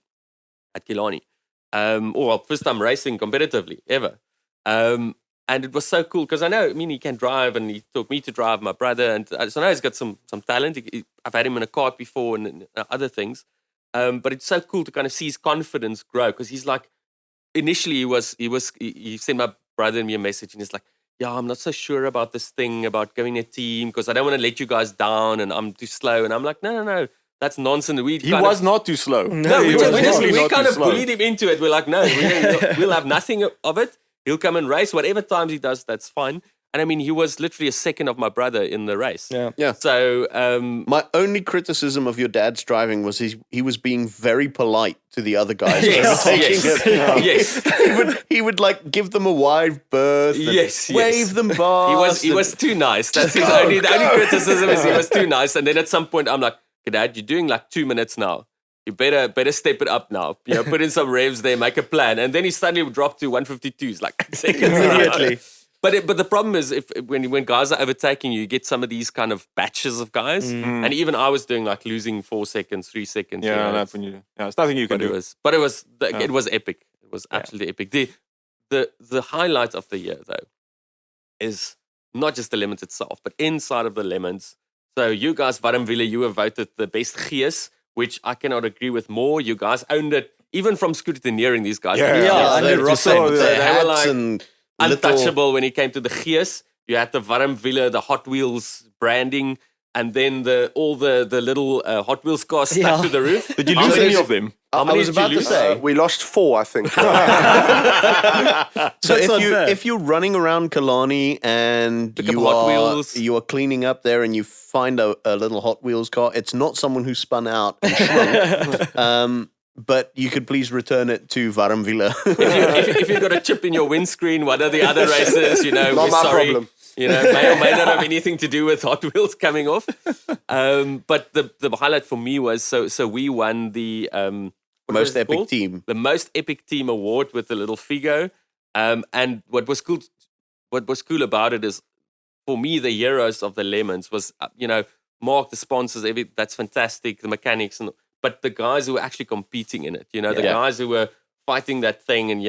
at Killarney, first time racing competitively ever. And it was so cool because he can drive, and he taught me to drive, my brother. And so now he's got some talent. I've had him in a kart before and other things. But it's so cool to kind of see his confidence grow because he's like, initially he sent my brother and me a message, and he's like, "Yeah, I'm not so sure about this thing about going a team because I don't want to let you guys down, and I'm too slow." And I'm like, "No, that's nonsense." He was not too slow. No, we not kind too of slow. bullied him into it. We're like, no, we'll have nothing of it. He'll come and race. Whatever times he does, that's fine. And I mean, he was literally a second of my brother in the race. Yeah. So, My only criticism of your dad's driving was he was being very polite to the other guys. overtaking him. yes. He would like give them a wide berth. And Yes, wave them past. He was too nice. That's the only criticism is he was too nice. And then at some point, I'm like, "Okay, Dad, you're doing like 2 minutes now. You better step it up now. You know, put in some revs there, make a plan." And then he suddenly dropped to 152s like seconds Immediately. But the problem is when guys are overtaking you, you get some of these kind of batches of guys. And even I was doing like losing 4 seconds, 3 seconds. Yeah, you know, that's when it's nothing you can do. It was epic. It was absolutely epic. The highlight of the year though is not just the lemons itself, but inside of the lemons. So you guys, Warm Wiellie, you were voted the best gees, which I cannot agree with more. You guys owned it, even from scrutineering. These guys, they rocked so their they were hats like and untouchable when it came to the gees. You had the Warm Wiellie, the Hot Wheels branding, and then all the little Hot Wheels cars stuck to the roof. Did you lose any of them? How I many was did you about to lose? say. We lost 4, I think. So not bad. if you're running around Kalani and Pick up Hot Wheels. you are cleaning up there and you find a little Hot Wheels car, it's not someone who spun out and shrunk. But you could please return it to Warm Wiellie. if you've got a chip in your windscreen, what are the other races? You know, Not we're my sorry. problem. You know, may or may not have anything to do with Hot Wheels coming off. But the highlight for me was so we won the what was Most it epic called? team. The most epic team award with the little Figo. And what was cool about it is, for me, the heroes of the lemons was Mark, the sponsors, that's fantastic, the mechanics, but the guys who were actually competing in it, the guys who were fighting that thing and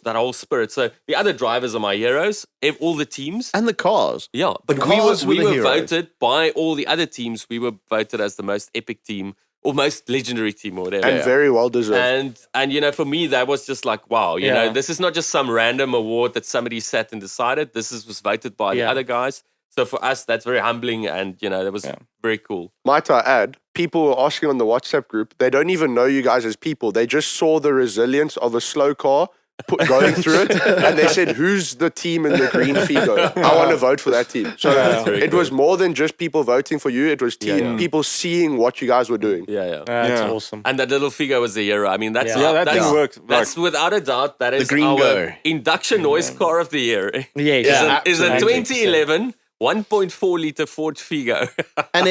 that whole spirit. So the other drivers are my heroes, all the teams. And the cars. Yeah, but The we cars were were the heroes. voted by all the other teams. We were voted as the most epic team or most legendary team or whatever. And very well deserved. And for me, that was just like, wow, this is not just some random award that somebody sat and decided. This was voted by the other guys. So for us, that's very humbling, and that was very cool. Might I add, people were asking on the WhatsApp group, they don't even know you guys as people. They just saw the resilience of a slow car going through it, and they said, "Who's the team in the green Figo? I want to vote for that team." So it was more than just people voting for you. It was people seeing what you guys were doing. That's awesome. And that little Figo was the hero. I mean, that's that thing worked. That's without a doubt, that is green our go. Induction Noise car of the year. Yes. Is a 2011 1.4 liter Ford Figo. And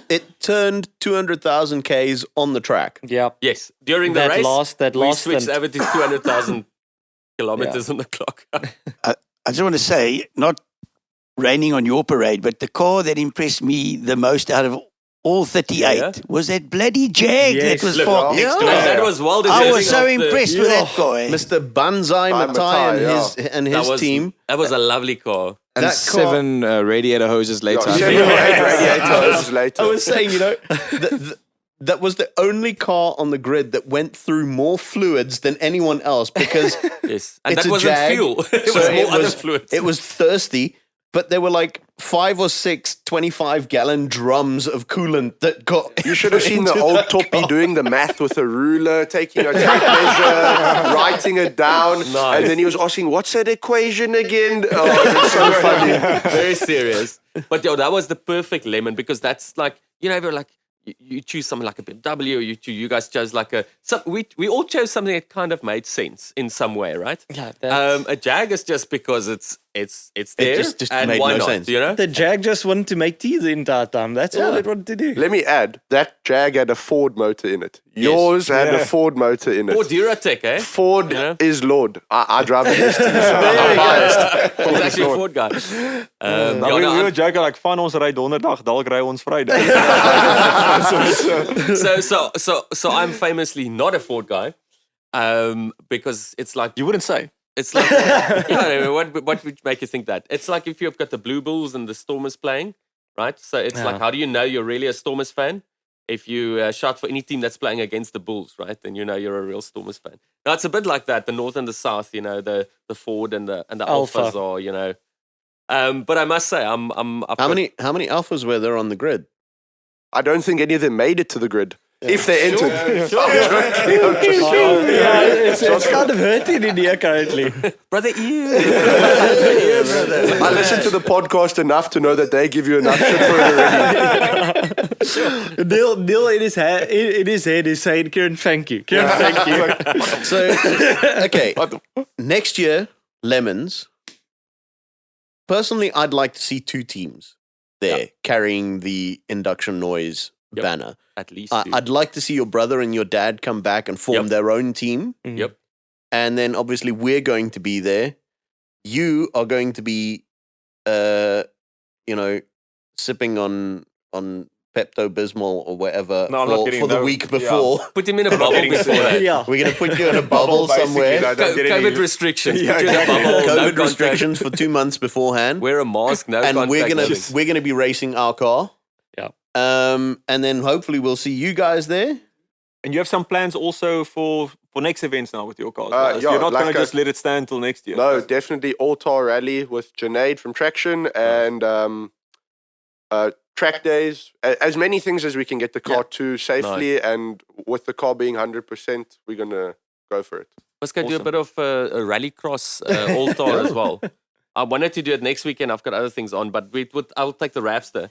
it turned 200,000 Ks on the track. Yeah. Yes, during the That race, last we switched stint. over to 200,000 kilometers on the clock. I just want to say, not raining on your parade, but the car that impressed me the most out of all 38 was that bloody Jag Yes. that was Look, parked next to And us. that was well I deserving. was so of the- impressed with that guy. Mr. Banzai Matai and his That was, team. That was a lovely car. And That car- 7 radiator hoses later. 7 or 8 radiators later. I was saying, that was the only car on the grid that went through more fluids than anyone else because Yes, and it's that a wasn't Jag, fuel. It so was more other fluids. It was thirsty, but there were like 5 or 6 25-gallon drums of coolant that got. You should have seen the into old that Toppy car. doing the math with a ruler, taking a tape measure, writing it down, and then he was asking, "What's that equation again?" Oh, it's so funny. Very serious. But that was the perfect lemon because that's like, we're like, you choose something like a BMW, or you guys chose like we all chose something that kind of made sense in some way, right? Yeah, that's- A Jag is just because it's there, just and made why no not? sense. The Jag just wanted to make tea the entire time. That's all it wanted to do. Let me add, that Jag had a Ford motor in it. Yours had a Ford motor in it. Or Duratec, eh? Ford Yeah. is Lord. I drive the ST, so I'm biased. He's actually a Ford guy. We were joking like, van ons ry donderdag, dalk ry ons Vrydag. So I'm famously not a Ford guy, because it's like You wouldn't say. it's like what would make you think that? It's like if you've got the Blue Bulls and the Stormers playing, right? So it's like, how do you know you're really a Stormers fan? if you shout for any team that's playing against the Bulls, right, then you know you're a real Stormers fan. Now it's a bit like that. The North and the South, you know, the Ford and the Alpha. Alphas are, you know. But I must say, I've How many alphas were there on the grid? I don't think any of them made it to the grid. If they entered. It's kind of hurting in here currently. brother, you. I listened to the podcast enough to know that they give you enough shit for it already. Neil in his head is saying, Kieran, thank you. Kieran, thank you. So, okay, next year, Lemons. Personally, I'd like to see 2 teams there carrying the Induction Noise banner. At least. I'd like to see your brother and your dad come back and form their own team. Yep. And then obviously we're going to be there. You are going to be, sipping on Pepto-Bismol or whatever No, I'm not getting for the no- week before. Put him in a bubble before that. Yeah. We're going to put you in a bubble somewhere. COVID restrictions. Yeah, Put you in a exactly. bubble, no COVID contact. restrictions for 2 months beforehand. Wear a mask, no And contact. we're nothing. gonna be racing our car. Yeah. And then hopefully we'll see you guys there. And you have some plans also for next events now with your cars. Yeah, So you're not like going to I- just let it stand until next year. No, definitely All-Tar Rally with Junaid from Traction and track days. As many things as we can get the car to safely. And with the car being 100%, we're going to go for it. Let's go do a bit of a rallycross all-star as well. I wanted to do it next weekend. I've got other things on, but I'll take the Rapster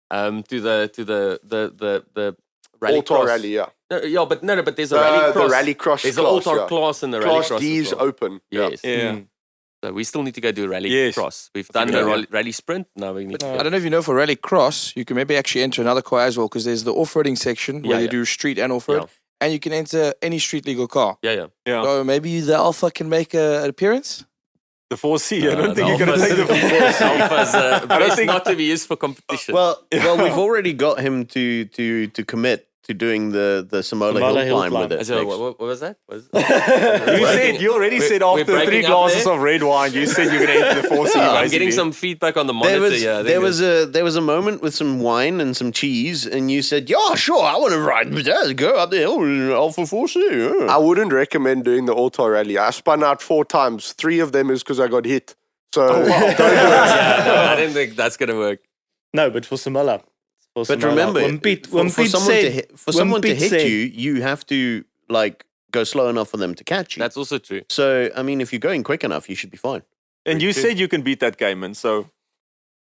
to the rallycross. All-Tar Rally, yeah. No, but there's a rallycross. The Rallycross There's class, an all-star yeah. class in the Class rallycross. D as is well. open. Yes. Yeah. So we still need to go do a Yes. rallycross. We've done the rally sprint. Now we need to I go. don't know if you know, for Rally Cross, you can maybe actually enter another car as well, because there's the off-roading section where you do street and off-road, and you can enter any street legal car. Yeah. Yeah. So maybe the Alpha can make an appearance? The 4C. I don't think you're going to take the 4C. Alpha's best think- not to be used for competition. Well, we've already got him to commit to doing the Samola Hill climb with it. So what was that? You already said we're after 3 breaking up glasses there. of red wine, you said you're going to enter the 4C. I'm getting basically. some feedback on the monitor. There was a moment with some wine and some cheese, and you said, "Yeah, sure, I want to ride with that. Go up the hill, Alpha 4C." Yeah. I wouldn't recommend doing the All-Tar Rally. I spun out 4 times. 3 of them is because I got hit. So don't do it. I didn't think that's going to work. No, but for Samola. But remember, for someone to hit you, you have to go slow enough for them to catch you. That's also true. So, I mean, if you're going quick enough, you should be fine. And you said you can beat that game, and so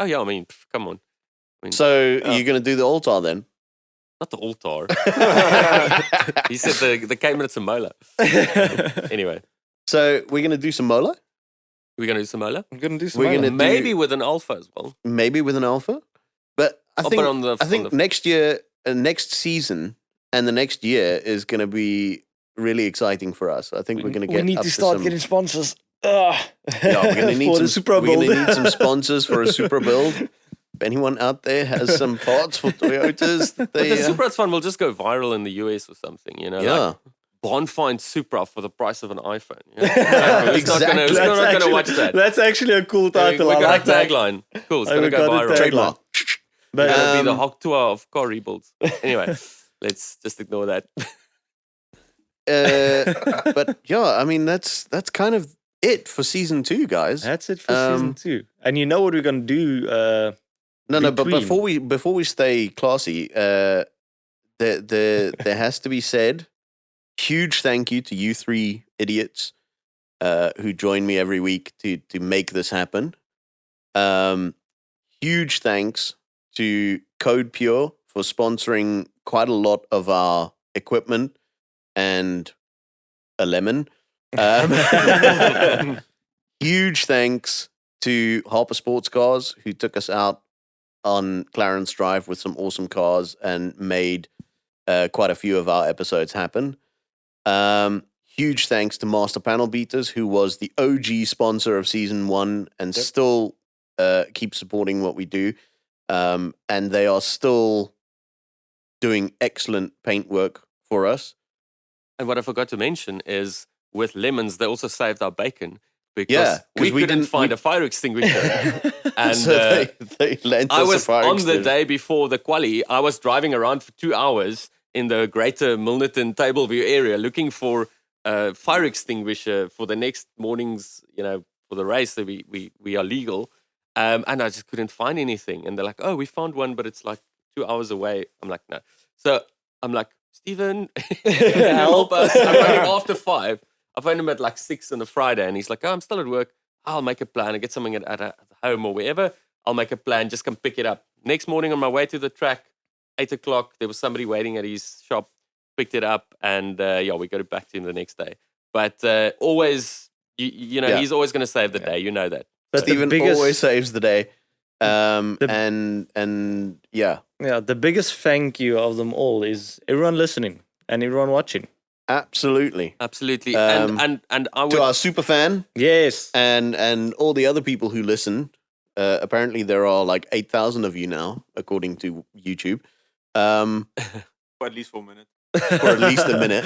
Oh, yeah, I mean, come on. So, you're going to do the altar then? Not the altar. He said the Cayman at Samola. Anyway, So, we're going to do some Mola? we're going to do Samola. I'm going to do some. We're gonna Maybe with an Alpha as well. Maybe with an Alpha? But I think, on the- next year, next season, and the next year is going to be really exciting for us. I think we're going to get up some, sponsors. Yeah, we're going to need for some the Super We're Bowl. going to need some sponsors for a super build. If anyone out there has some parts for Toyotas, But they, the Supra's fun will just go viral in the US or something, you know? yeah. Like Bond finds Supra for the price of an iPhone. You know? Who's not gonna- who's Exactly. not going to watch that? That's actually a cool We title. I got like a that. tagline. Cool, it's I going to go got a viral. tagline. Trademark. But, It's going to be the Um, Hawk Tour of car rebuilds. Anyway, let's just ignore that. But yeah, I mean that's kind of it for season 2, guys. that's it for season 2. And you know what we're going to do? No, but between. before we stay classy, there has to be said, huge thank you to you 3 idiots who join me every week to make this happen. Huge thanks to CodePure for sponsoring quite a lot of our equipment and a lemon. Huge thanks to Harper Sports Cars who took us out on Clarence Drive with some awesome cars and made quite a few of our episodes happen. Huge thanks to Master Panelbeaters, who was the OG sponsor of season 1 and still keeps supporting what we do. And they are still doing excellent paint work for us. And what I forgot to mention is with lemons, they also saved our bacon because 'cause we couldn't didn't find a fire extinguisher. And so they lent I us was a fire on the extinguisher. day before the quali. I was driving around for 2 hours in the greater Milnerton Tableview area looking for a fire extinguisher for the next morning's, for the race that we are legal. And I just couldn't find anything. And they're like, oh, we found one, but it's like 2 hours away. I'm like, no. So I'm like, Stephen, help us. I phoned him after 5. I phoned him at like 6 on a Friday. And he's like, oh, I'm still at work. I'll make a plan. I get something at home or wherever. I'll make a plan. Just come pick it up. Next morning on my way to the track, 8 o'clock, there was somebody waiting at his shop, picked it up. And we got it back to him the next day. But always, he's always going to save the day. You know that. But Stephen always saves the day. And yeah. Yeah, the biggest thank you of them all is everyone listening and everyone watching. Absolutely. Absolutely. And I would, to our super fan Yes. and all the other people who listen, apparently there are like 8,000 of you now, according to YouTube. For at least 4 minutes. For at least a minute.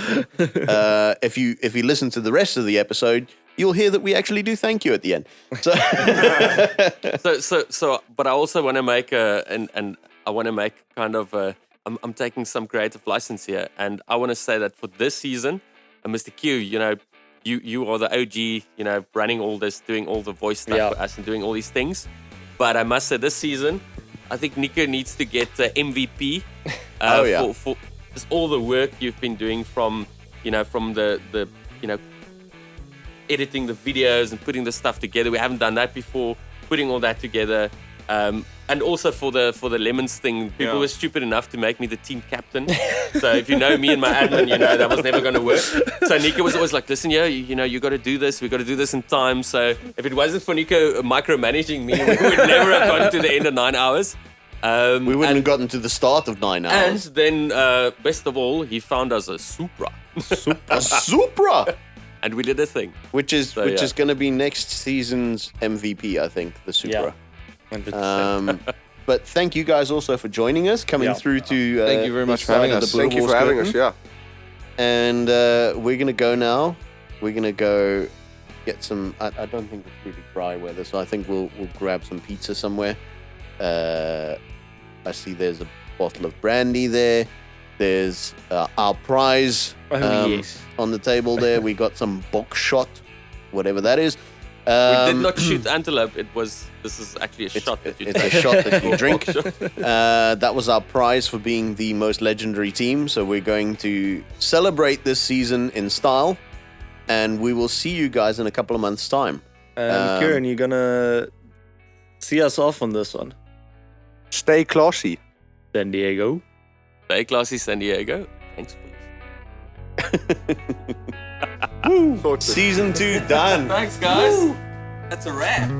If you listen to the rest of the episode, you'll hear that we actually do thank you at the end. So but I also want to make I want to make kind of I'm taking some creative license here, and I want to say that for this season, Mr. Q, you are the OG, running all this, doing all the voice stuff for us and doing all these things. But I must say, this season, I think Nico needs to get MVP for just all the work you've been doing from the editing the videos and putting the stuff together. We haven't done that before. Putting all that together, and also for the lemons thing, people were stupid enough to make me the team captain. So if you know me and my admin, that was never going to work. So Nico was always like, "Listen, you got to do this. We got to do this in time." So if it wasn't for Nico micromanaging me, we would never have gotten to the end of 9 hours. We wouldn't have gotten to the start of 9 hours. And then, best of all, he found us a Supra. A Supra! And we did a thing. Which is going to be next season's MVP, I think, the Supra. Yeah, 100%. But thank you guys also for joining us, coming through to Thank you very much for having us. Thank you for having us, yeah. And we're going to go now. We're going to go get some... I don't think it's really dry weather, so I think we'll grab some pizza somewhere. I see there's a bottle of brandy there. There's our prize on the table there. We got some buckshot, whatever that is. We did not shoot antelope. This is actually a shot that you It's take. a shot that you drink. That was our prize for being the most legendary team. So we're going to celebrate this season in style. And we will see you guys in a couple of months' time. And Kieran, you're going to see us off on this one. Stay classy. San Diego. Stay classy, San Diego. Thanks for listening. Season 2 done. Thanks, guys. That's a wrap.